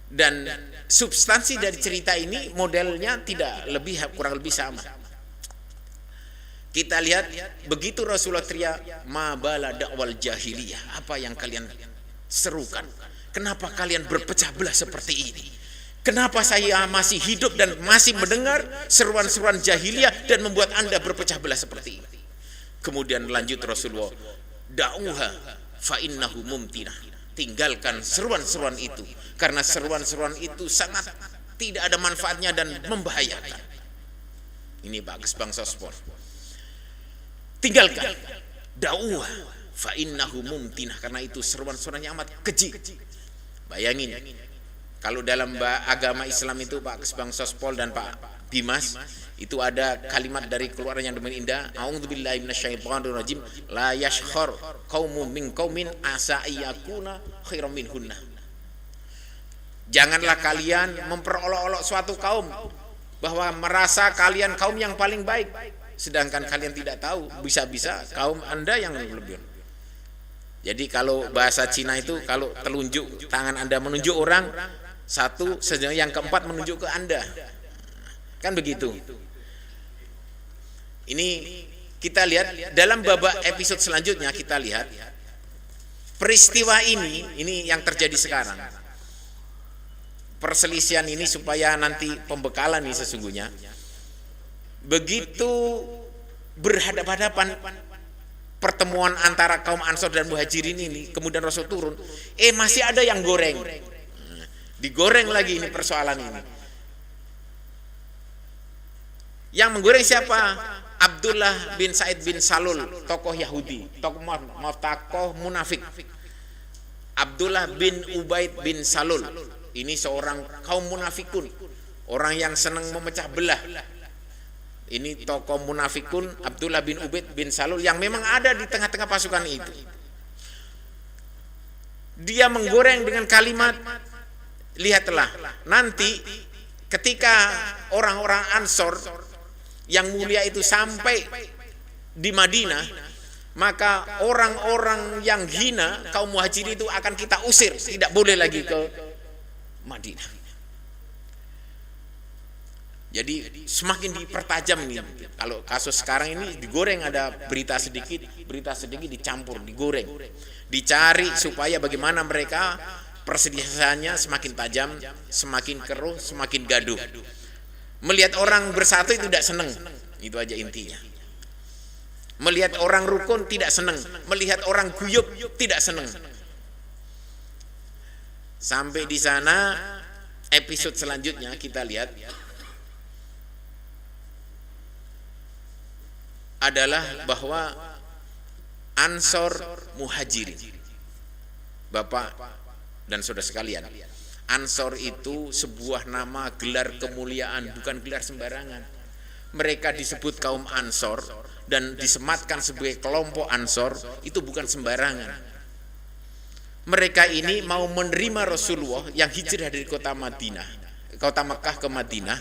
Dan substansi dari cerita ini modelnya kurang lebih sama. Kita lihat begitu Rasulullah teriak, ma bala dakwal jahiliyah, apa yang kalian serukan? Kenapa kalian berpecah belah seperti ini? Kenapa saya masih hidup dan masih mendengar seruan-seruan jahiliyah dan membuat Anda berpecah belah seperti ini? Kemudian lanjut Rasulullah, da'uha fa innahu mumtinah. Tinggalkan seruan-seruan itu, karena seruan-seruan itu sangat tidak ada manfaatnya dan membahayakan. Ini bagus bangsa sport. Tinggalkan, da'uha fa innahu mumtinah, karena itu seruan-seruannya amat keji. Bayangin, kalau dalam agama Islam itu Pak Kesbang Sospol dan Pak Dimas, itu ada kalimat dari keluaran yang demikian indah, a'udzubillahi minasyaitonirrajim, la yashkhar qaumun min qaumin asa ayyakuna khairam minhunna. Janganlah kalian memperolok-olok suatu kaum bahwa merasa kalian kaum yang paling baik, sedangkan kalian tidak tahu bisa-bisa kaum Anda yang lebih. Jadi kalau bahasa Cina itu, kalau telunjuk tangan Anda menunjuk orang satu, sedangkan yang keempat menunjuk ke Anda, kan begitu. Ini kita lihat dalam babak episode selanjutnya, kita lihat peristiwa ini yang terjadi sekarang. Perselisihan ini supaya nanti pembekalan ini sesungguhnya. Begitu berhadapan-hadapan pertemuan antara kaum Ansor dan Muhajirin ini, kemudian Rasul turun, masih ada yang goreng. Digoreng lagi ini persoalan ini. Yang menggoreng siapa? Abdullah bin Said bin Salul, tokoh Yahudi, tokoh munafik. Abdullah bin Ubaid bin Salul, ini seorang kaum munafikun, orang yang senang memecah belah. Ini tokoh munafikun Abdullah bin Ubaid bin Salul yang memang ada di tengah-tengah pasukan itu. Dia menggoreng dengan kalimat, lihatlah nanti ketika orang-orang Ansor yang mulia itu sampai di Madinah, maka orang-orang yang hina kaum Muhajirin itu akan kita usir, tidak boleh lagi ke Madinah. Jadi semakin dipertajam nih. Kalau kasus sekarang ini digoreng, ada berita sedikit dicampur, digoreng, dicari supaya bagaimana mereka perselisihannya semakin tajam, semakin keruh, semakin gaduh. Melihat orang bersatu itu tidak senang, itu aja intinya. Melihat orang rukun tidak senang, melihat orang guyup tidak senang. Sampai di sana episode selanjutnya kita lihat adalah bahwa Ansor Muhajirin. Bapak dan saudara sekalian, Ansor itu sebuah nama gelar kemuliaan, bukan gelar sembarangan. Mereka disebut kaum Ansor dan disematkan sebagai kelompok Ansor itu bukan sembarangan. Mereka ini mau menerima Rasulullah yang hijrah dari kota Makkah ke Madinah.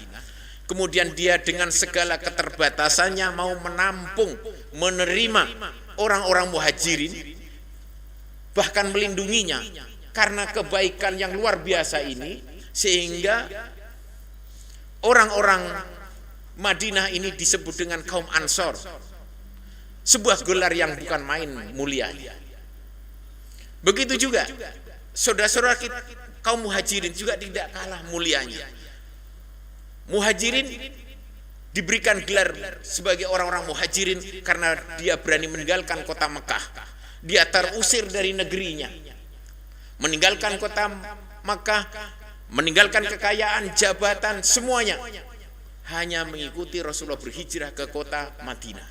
Kemudian dia dengan segala keterbatasannya mau menampung, menerima orang-orang Muhajirin, bahkan melindunginya karena kebaikan yang luar biasa ini, sehingga orang-orang Madinah ini disebut dengan kaum Ansor, sebuah gelar yang bukan main mulianya. Begitu juga saudara-saudara kita kaum Muhajirin juga tidak kalah mulianya. Muhajirin diberikan gelar sebagai orang-orang Muhajirin karena dia berani meninggalkan kota Mekah. Dia terusir dari negerinya, meninggalkan kota Mekah, meninggalkan kekayaan, jabatan, semuanya, hanya mengikuti Rasulullah berhijrah ke kota Madinah,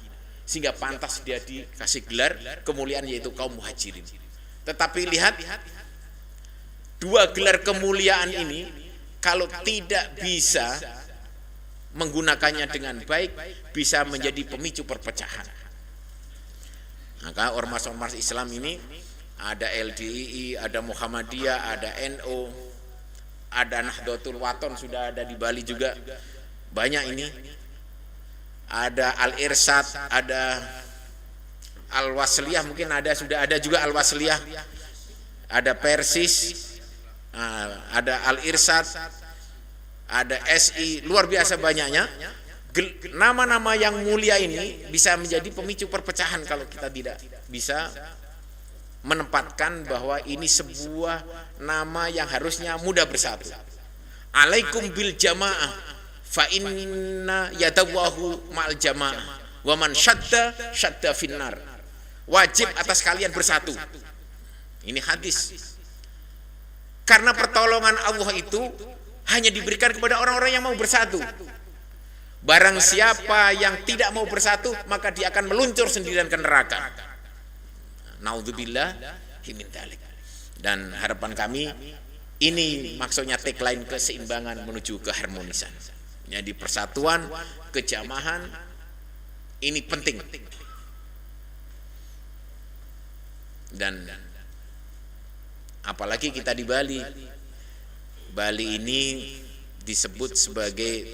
sehingga pantas dia dikasih gelar kemuliaan yaitu kaum Muhajirin. Tetapi lihat, dua gelar kemuliaan ini kalau tidak bisa menggunakannya dengan baik bisa menjadi pemicu perpecahan. Maka ormas-ormas Islam ini ada LDII, ada Muhammadiyah, ada NU, ada Nahdlatul Wathon, sudah ada di Bali juga, banyak ini. Ada Al-Irsyad, ada Al-Wasliyah, mungkin ada, sudah ada juga Al-Wasliyah, ada Persis, ada Al-Irsyad, ada SI, luar biasa banyaknya. Nama-nama yang mulia ini bisa menjadi pemicu perpecahan kalau kita tidak bisa menempatkan bahwa ini sebuah nama yang harusnya mudah bersatu. Alaikum bil jamaah fa inna yadawahu ma'al jamaah wa man syadda syadda finnar. Wajib atas kalian bersatu. Ini hadis. Karena pertolongan Allah itu hanya diberikan kepada orang-orang yang mau bersatu. Barang siapa yang tidak mau bersatu, maka dia akan meluncur sendirian ke neraka. Naudzubillah min dzalik. Dan harapan kami, ini maksudnya tagline keseimbangan menuju keharmonisan. Jadi persatuan, kejamahan ini penting. Dan apalagi kita di Bali. Bali ini disebut sebagai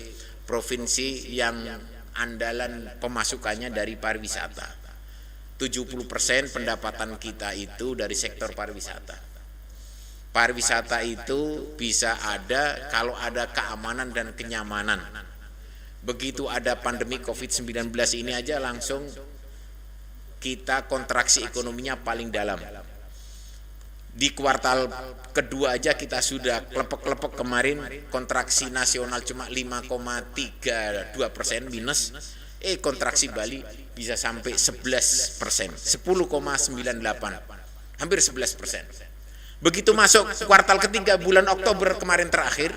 provinsi yang andalan pemasukannya dari pariwisata. 70% pendapatan kita itu dari sektor pariwisata. Pariwisata itu bisa ada kalau ada keamanan dan kenyamanan. Begitu ada pandemi COVID-19 ini aja langsung kita kontraksi ekonominya paling dalam. Di kuartal kedua aja kita sudah klepek-klepek kemarin, kontraksi nasional cuma 5,32% minus, kontraksi Bali bisa sampai 11%, 10,98, hampir 11%. Begitu masuk kuartal ketiga bulan Oktober kemarin terakhir,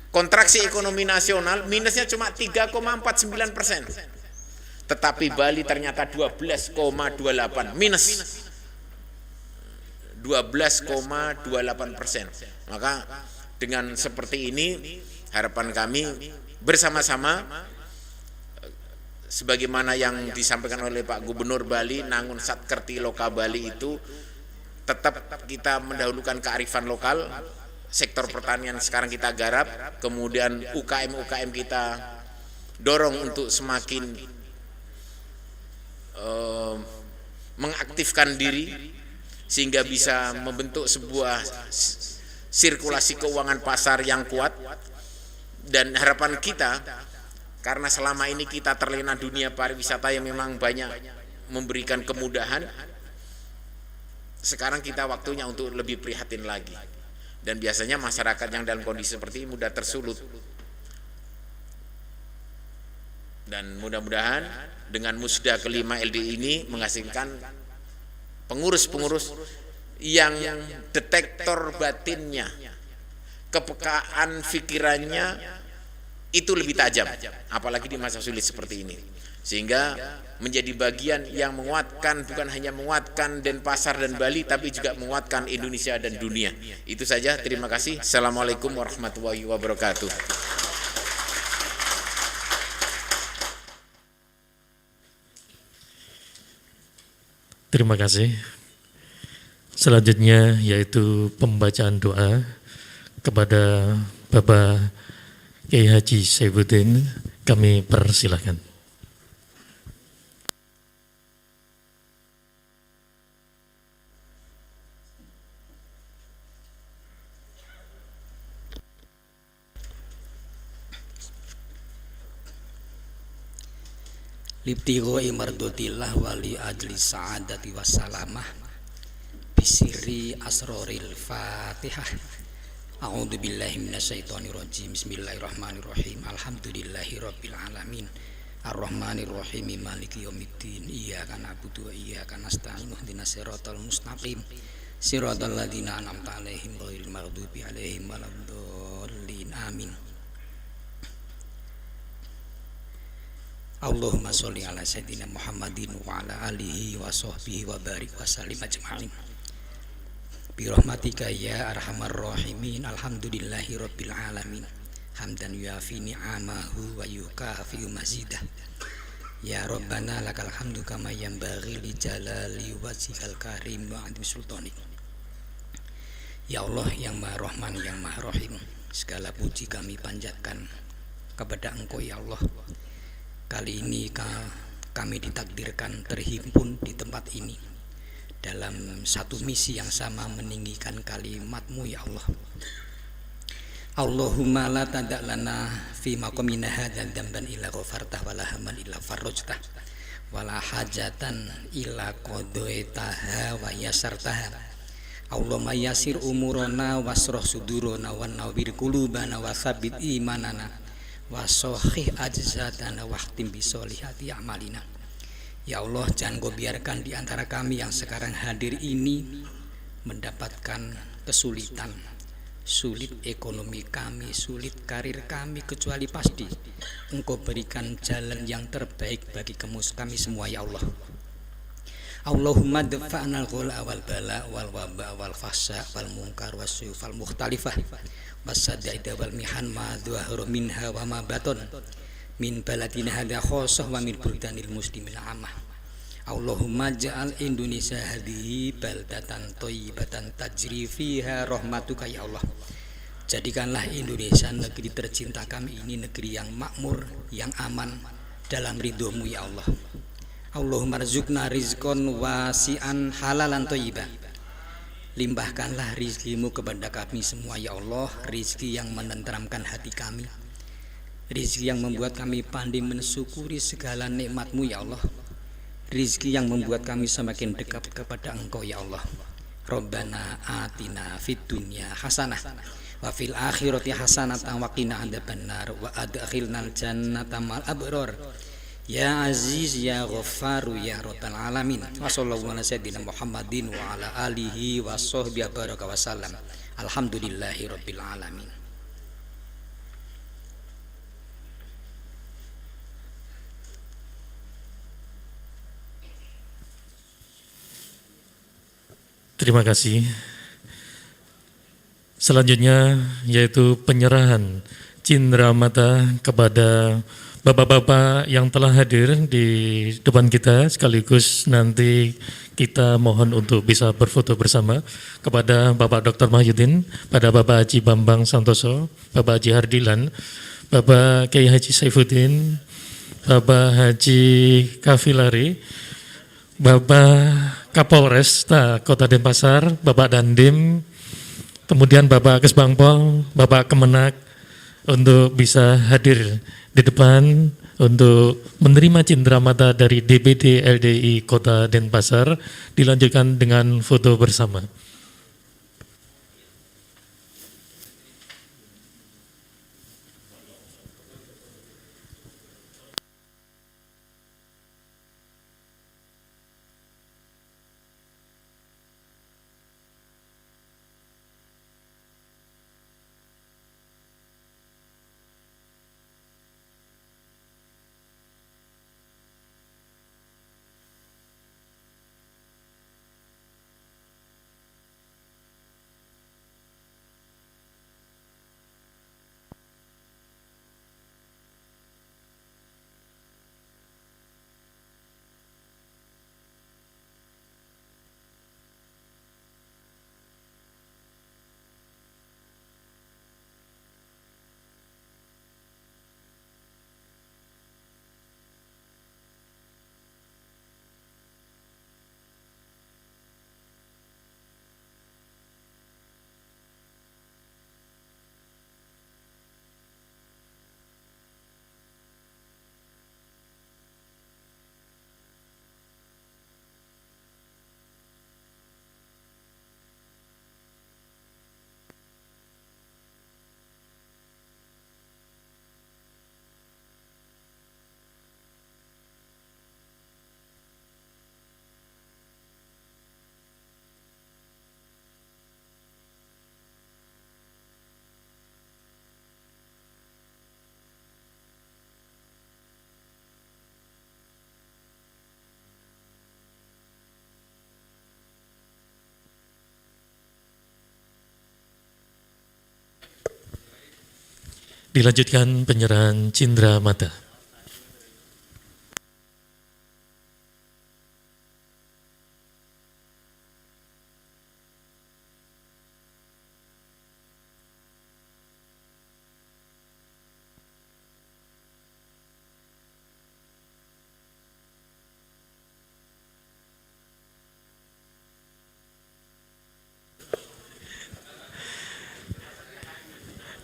kontraksi ekonomi nasional minusnya cuma 3,49%, tetapi Bali ternyata 12,28 minus. 12,28%. Maka dengan seperti ini harapan kami bersama-sama, sebagaimana yang disampaikan oleh Pak Gubernur Bali, Nangun Satkerti Loka Bali itu, tetap kita mendahulukan kearifan lokal, sektor pertanian sekarang kita garap, kemudian UKM kita dorong untuk semakin mengaktifkan diri sehingga bisa membentuk sebuah sirkulasi keuangan pasar yang kuat. Dan harapan kita, karena selama ini kita terlena dunia pariwisata yang memang banyak memberikan kemudahan, sekarang kita waktunya untuk lebih prihatin lagi. Dan biasanya masyarakat yang dalam kondisi seperti ini mudah tersulut. Dan mudah-mudahan dengan musda kelima LDI ini menghasilkan pengurus-pengurus yang detektor batinnya, kepekaan pikirannya itu lebih tajam, apalagi di masa sulit seperti ini. Sehingga menjadi bagian yang menguatkan, bukan hanya menguatkan Denpasar dan Bali, tapi juga menguatkan Indonesia dan dunia. Itu saja, terima kasih. Assalamualaikum warahmatullahi wabarakatuh. Terima kasih. Selanjutnya yaitu pembacaan doa kepada Bapak Kiai Haji Saifuddin. Kami persilahkan. Libtigoi mardotillah wali ajli sa'adati wassalamah bisiri asroril fatihah. A'udzu billahi minasyaitonir rajim. Bismillahirrahmanirrahim. Alhamdulillahi rabbil alamin. Arrahmanir rahim maliki yaumiddin. Iyyaka na'budu wa iyyaka nasta'in. Ihdinas siratal mustaqim. Siratal ladzina an'amta 'alaihim ghairil maghdubi 'alaihim waladdallin. Amin. Allahumma sholli ala sayyidina Muhammadin wa ala alihi wa sahbihi wa barik wa sallim ajma'in. Bi rahmatika ya arhamar rahimin. Alhamdulillahi rabbil alamin. Hamdan yuafi ni'amahu wa yukafi mazidah. Ya Rabbana lakal hamdu kama yanbaghi li jalali wajhikal karim wa 'azimi sultanik. Ya Allah yang Maha Rahman yang Maha Rahim, segala puji kami panjatkan kepada Engkau ya Allah. Kali ini kami ditakdirkan terhimpun di tempat ini dalam satu misi yang sama, meninggikan kalimat-Mu ya Allah. Allahumma la tada' lana fi maqamina hadza dzamban illa ghafartah wala hamman illa farajtah wala hajatan illa qadaitaha wa yasartaha. Allahumma yasir umurana wasroh sudurana wa nawwir qulubana wa tsabbit imanana wasohih ajzadana wahtim bisolihati amalina. Ya Allah, jangan Kau biarkan di antara kami yang sekarang hadir ini mendapatkan kesulitan, sulit ekonomi kami, sulit karir kami, kecuali pasti Engkau berikan jalan yang terbaik bagi kami semua ya Allah. Allahumma dafa'na al-ghala wal bala wal waba wal fahsya wal munkar wasyu'u wal mukhtalifah wasadaida wal mihan ma dhuhara minha wa ma baton min baladina hadha khosoh wa min buldanil muslimin amah. Allahumma ja'al Indonesia hadhihi baldatan thayyibatan tajri fiha rahmatuka ya Allah. Jadikanlah Indonesia negeri tercinta kami ini negeri yang makmur, yang aman dalam ridho-Mu ya Allah. Allahumma rizqna rizqan wasi'an halalan thayyiban. Limpahkanlah rizki-Mu kepada kami semua ya Allah, rizki yang menenteramkan hati kami, rizki yang membuat kami pandai mensyukuri segala nikmat-Mu ya Allah, rizki yang membuat kami semakin dekat kepada Engkau ya Allah. Rabbana atina fid dunya hasanah wa fil akhirati hasanatan wa qina adzabannar wa adkhilnal jannata ma'al abrar. Ya Aziz ya Ghaffar ya Rabbal alamin. Wa sallallahu ala sayyidina Muhammadin wa ala alihi wa sahbihi baraka wa sallam. Alhamdulillahi rabbil alamin. Terima kasih. Selanjutnya yaitu penyerahan cindramata kepada bapak-bapak yang telah hadir di depan kita, sekaligus nanti kita mohon untuk bisa berfoto bersama kepada Bapak Dr. Mahyudin, pada Bapak Haji Bambang Santoso, Bapak Haji Hardilan, Bapak Kiai Haji Saifuddin, Bapak Haji Kafilari, Bapak Kapolresta Kota Denpasar, Bapak Dandim, kemudian Bapak Kesbangpol, Bapak Kemenak, untuk bisa hadir di depan untuk menerima cindramata dari DPD LDI Kota Denpasar, dilanjutkan dengan foto bersama. Dilanjutkan penyerahan cindera mata.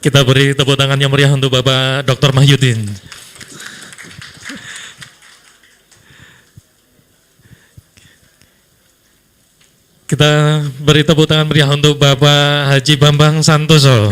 Kita beri tepuk tangan yang meriah untuk Bapak Dr. Mahyudin. Kita beri tepuk tangan meriah untuk Bapak Haji Bambang Santoso.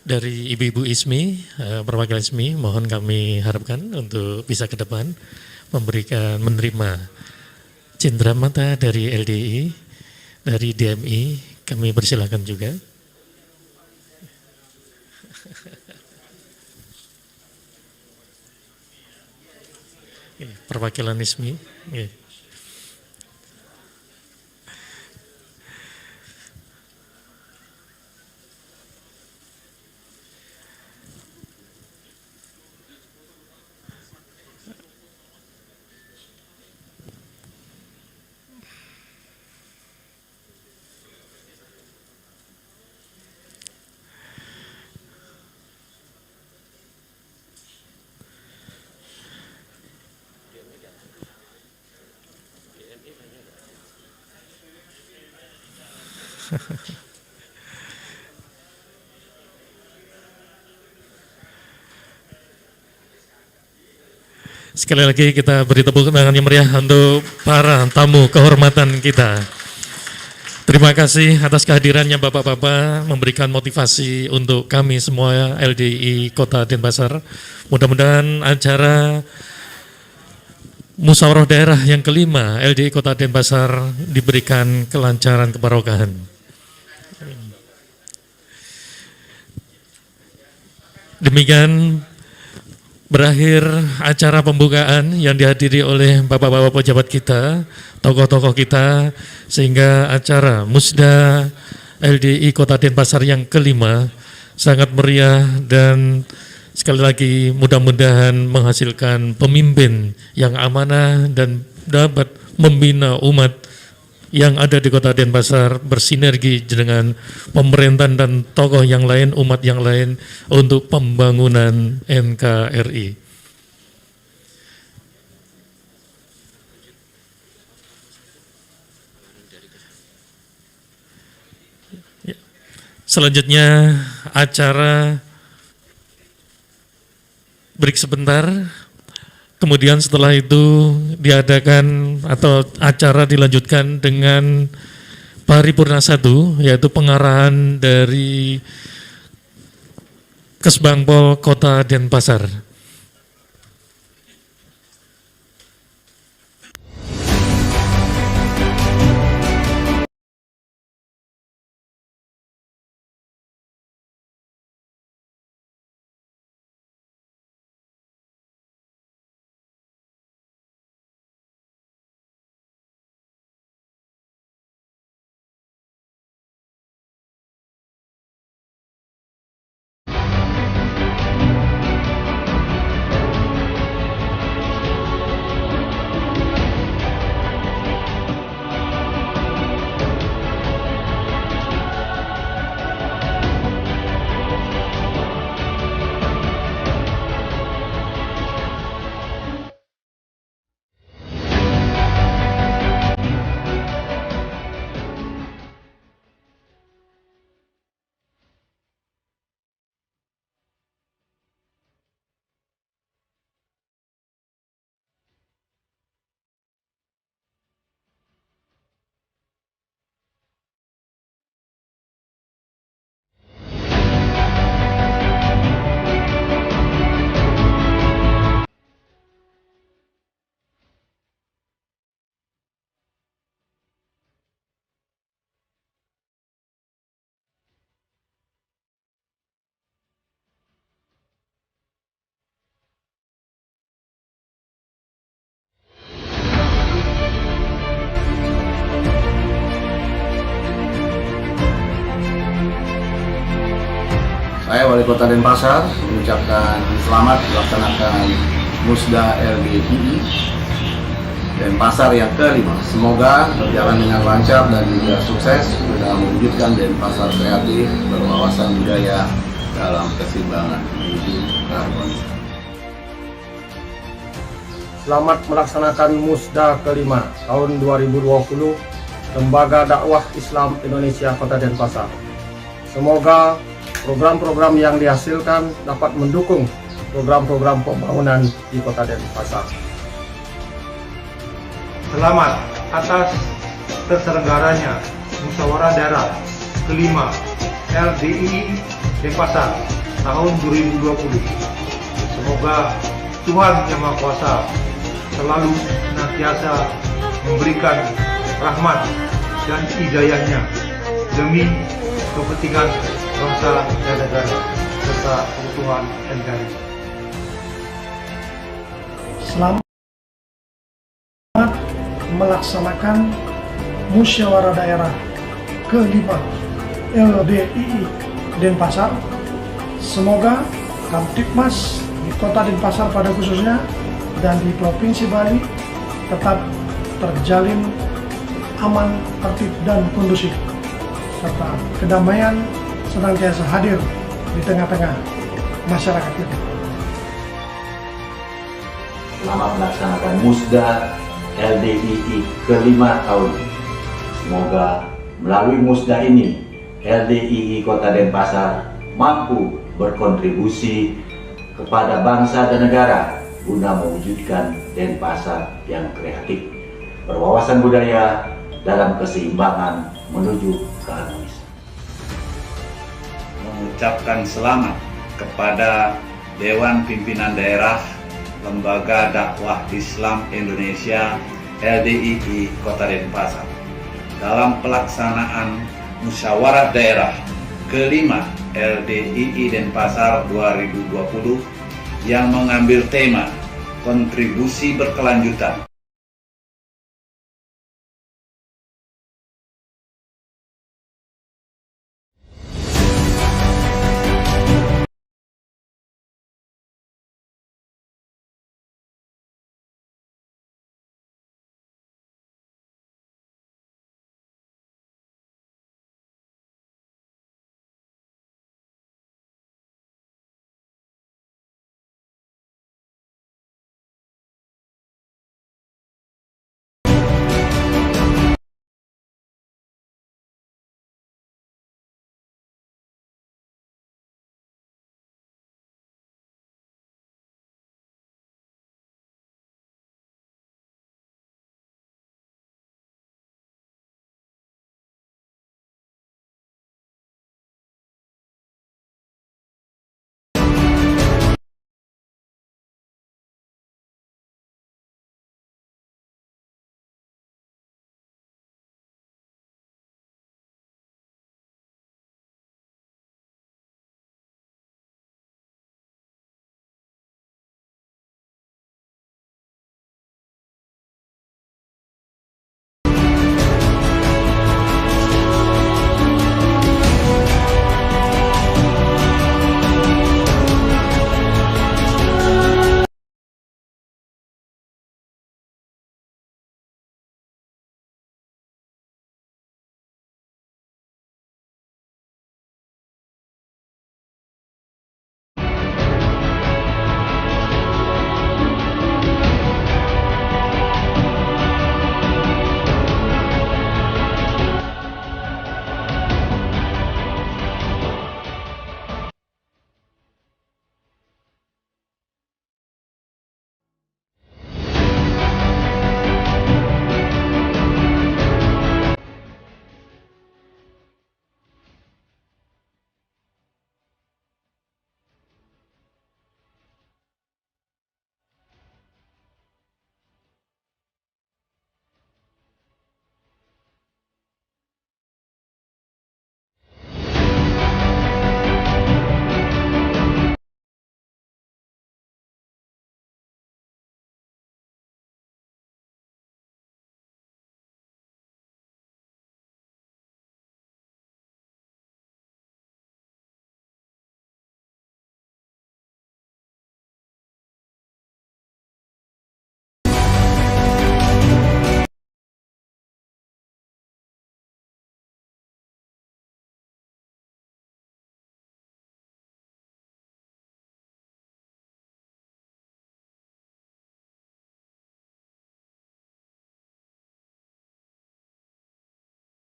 Dari Ibu-Ibu ISMI, perwakilan ISMI, mohon kami harapkan untuk bisa ke depan menerima cindera mata dari LDI, dari DMI, kami persilakan juga. Perwakilan ISMI. Sekali lagi kita beri tepuk tangan yang meriah untuk para tamu kehormatan kita. Terima kasih atas kehadirannya Bapak-Bapak, memberikan motivasi untuk kami semua LDI Kota Denpasar. Mudah-mudahan acara Musyawarah Daerah yang kelima LDI Kota Denpasar diberikan kelancaran kebarokahan. Demikian berakhir acara pembukaan yang dihadiri oleh Bapak-Bapak pejabat kita, tokoh-tokoh kita, sehingga acara Musda LDI Kota Denpasar yang kelima sangat meriah dan sekali lagi mudah-mudahan menghasilkan pemimpin yang amanah dan dapat membina umat yang ada di Kota Denpasar bersinergi dengan pemerintahan dan tokoh yang lain, umat yang lain untuk pembangunan NKRI. Selanjutnya acara break sebentar. Kemudian setelah itu diadakan atau acara dilanjutkan dengan paripurna 1, yaitu pengarahan dari Kesbangpol Kota Denpasar. Saya Wali Kota Denpasar mengucapkan selamat melaksanakan Musda LDII Denpasar yang ke-5. Semoga berjalan dengan lancar dan juga sukses guna mewujudkan Denpasar kreatif, berwawasan budaya dalam keseimbangan menuju harmonis. Selamat melaksanakan Musda ke-5 tahun 2020 Lembaga Dakwah Islam Indonesia Kota Denpasar. Semoga program-program yang dihasilkan dapat mendukung program-program pembangunan di Kota Denpasar. Selamat atas terselenggaranya Musyawarah Daerah ke-5 LDII Denpasar tahun 2020. Semoga Tuhan Yang Maha Kuasa selalu senantiasa memberikan rahmat dan hidayahnya demi kepentingan bangsa dan negara serta keutuhan NKRI. Selamat melaksanakan Musyawarah Daerah ke-5 LDII Denpasar. Semoga Kamtibmas di Kota Denpasar pada khususnya dan di Provinsi Bali tetap terjalin aman, tertib, dan kondusif, serta kedamaian senantiasa hadir di tengah-tengah masyarakat kita. Selamat melaksanakan Musda LDII ke-5 tahun. Semoga melalui Musda ini LDII Kota Denpasar mampu berkontribusi kepada bangsa dan negara guna mewujudkan Denpasar yang kreatif, berwawasan budaya dalam keseimbangan menuju keharmonisan. Mengucapkan selamat kepada Dewan Pimpinan Daerah Lembaga Dakwah Islam Indonesia LDII Kota Denpasar dalam pelaksanaan Musyawarah Daerah ke-5 LDII Denpasar 2020 yang mengambil tema kontribusi berkelanjutan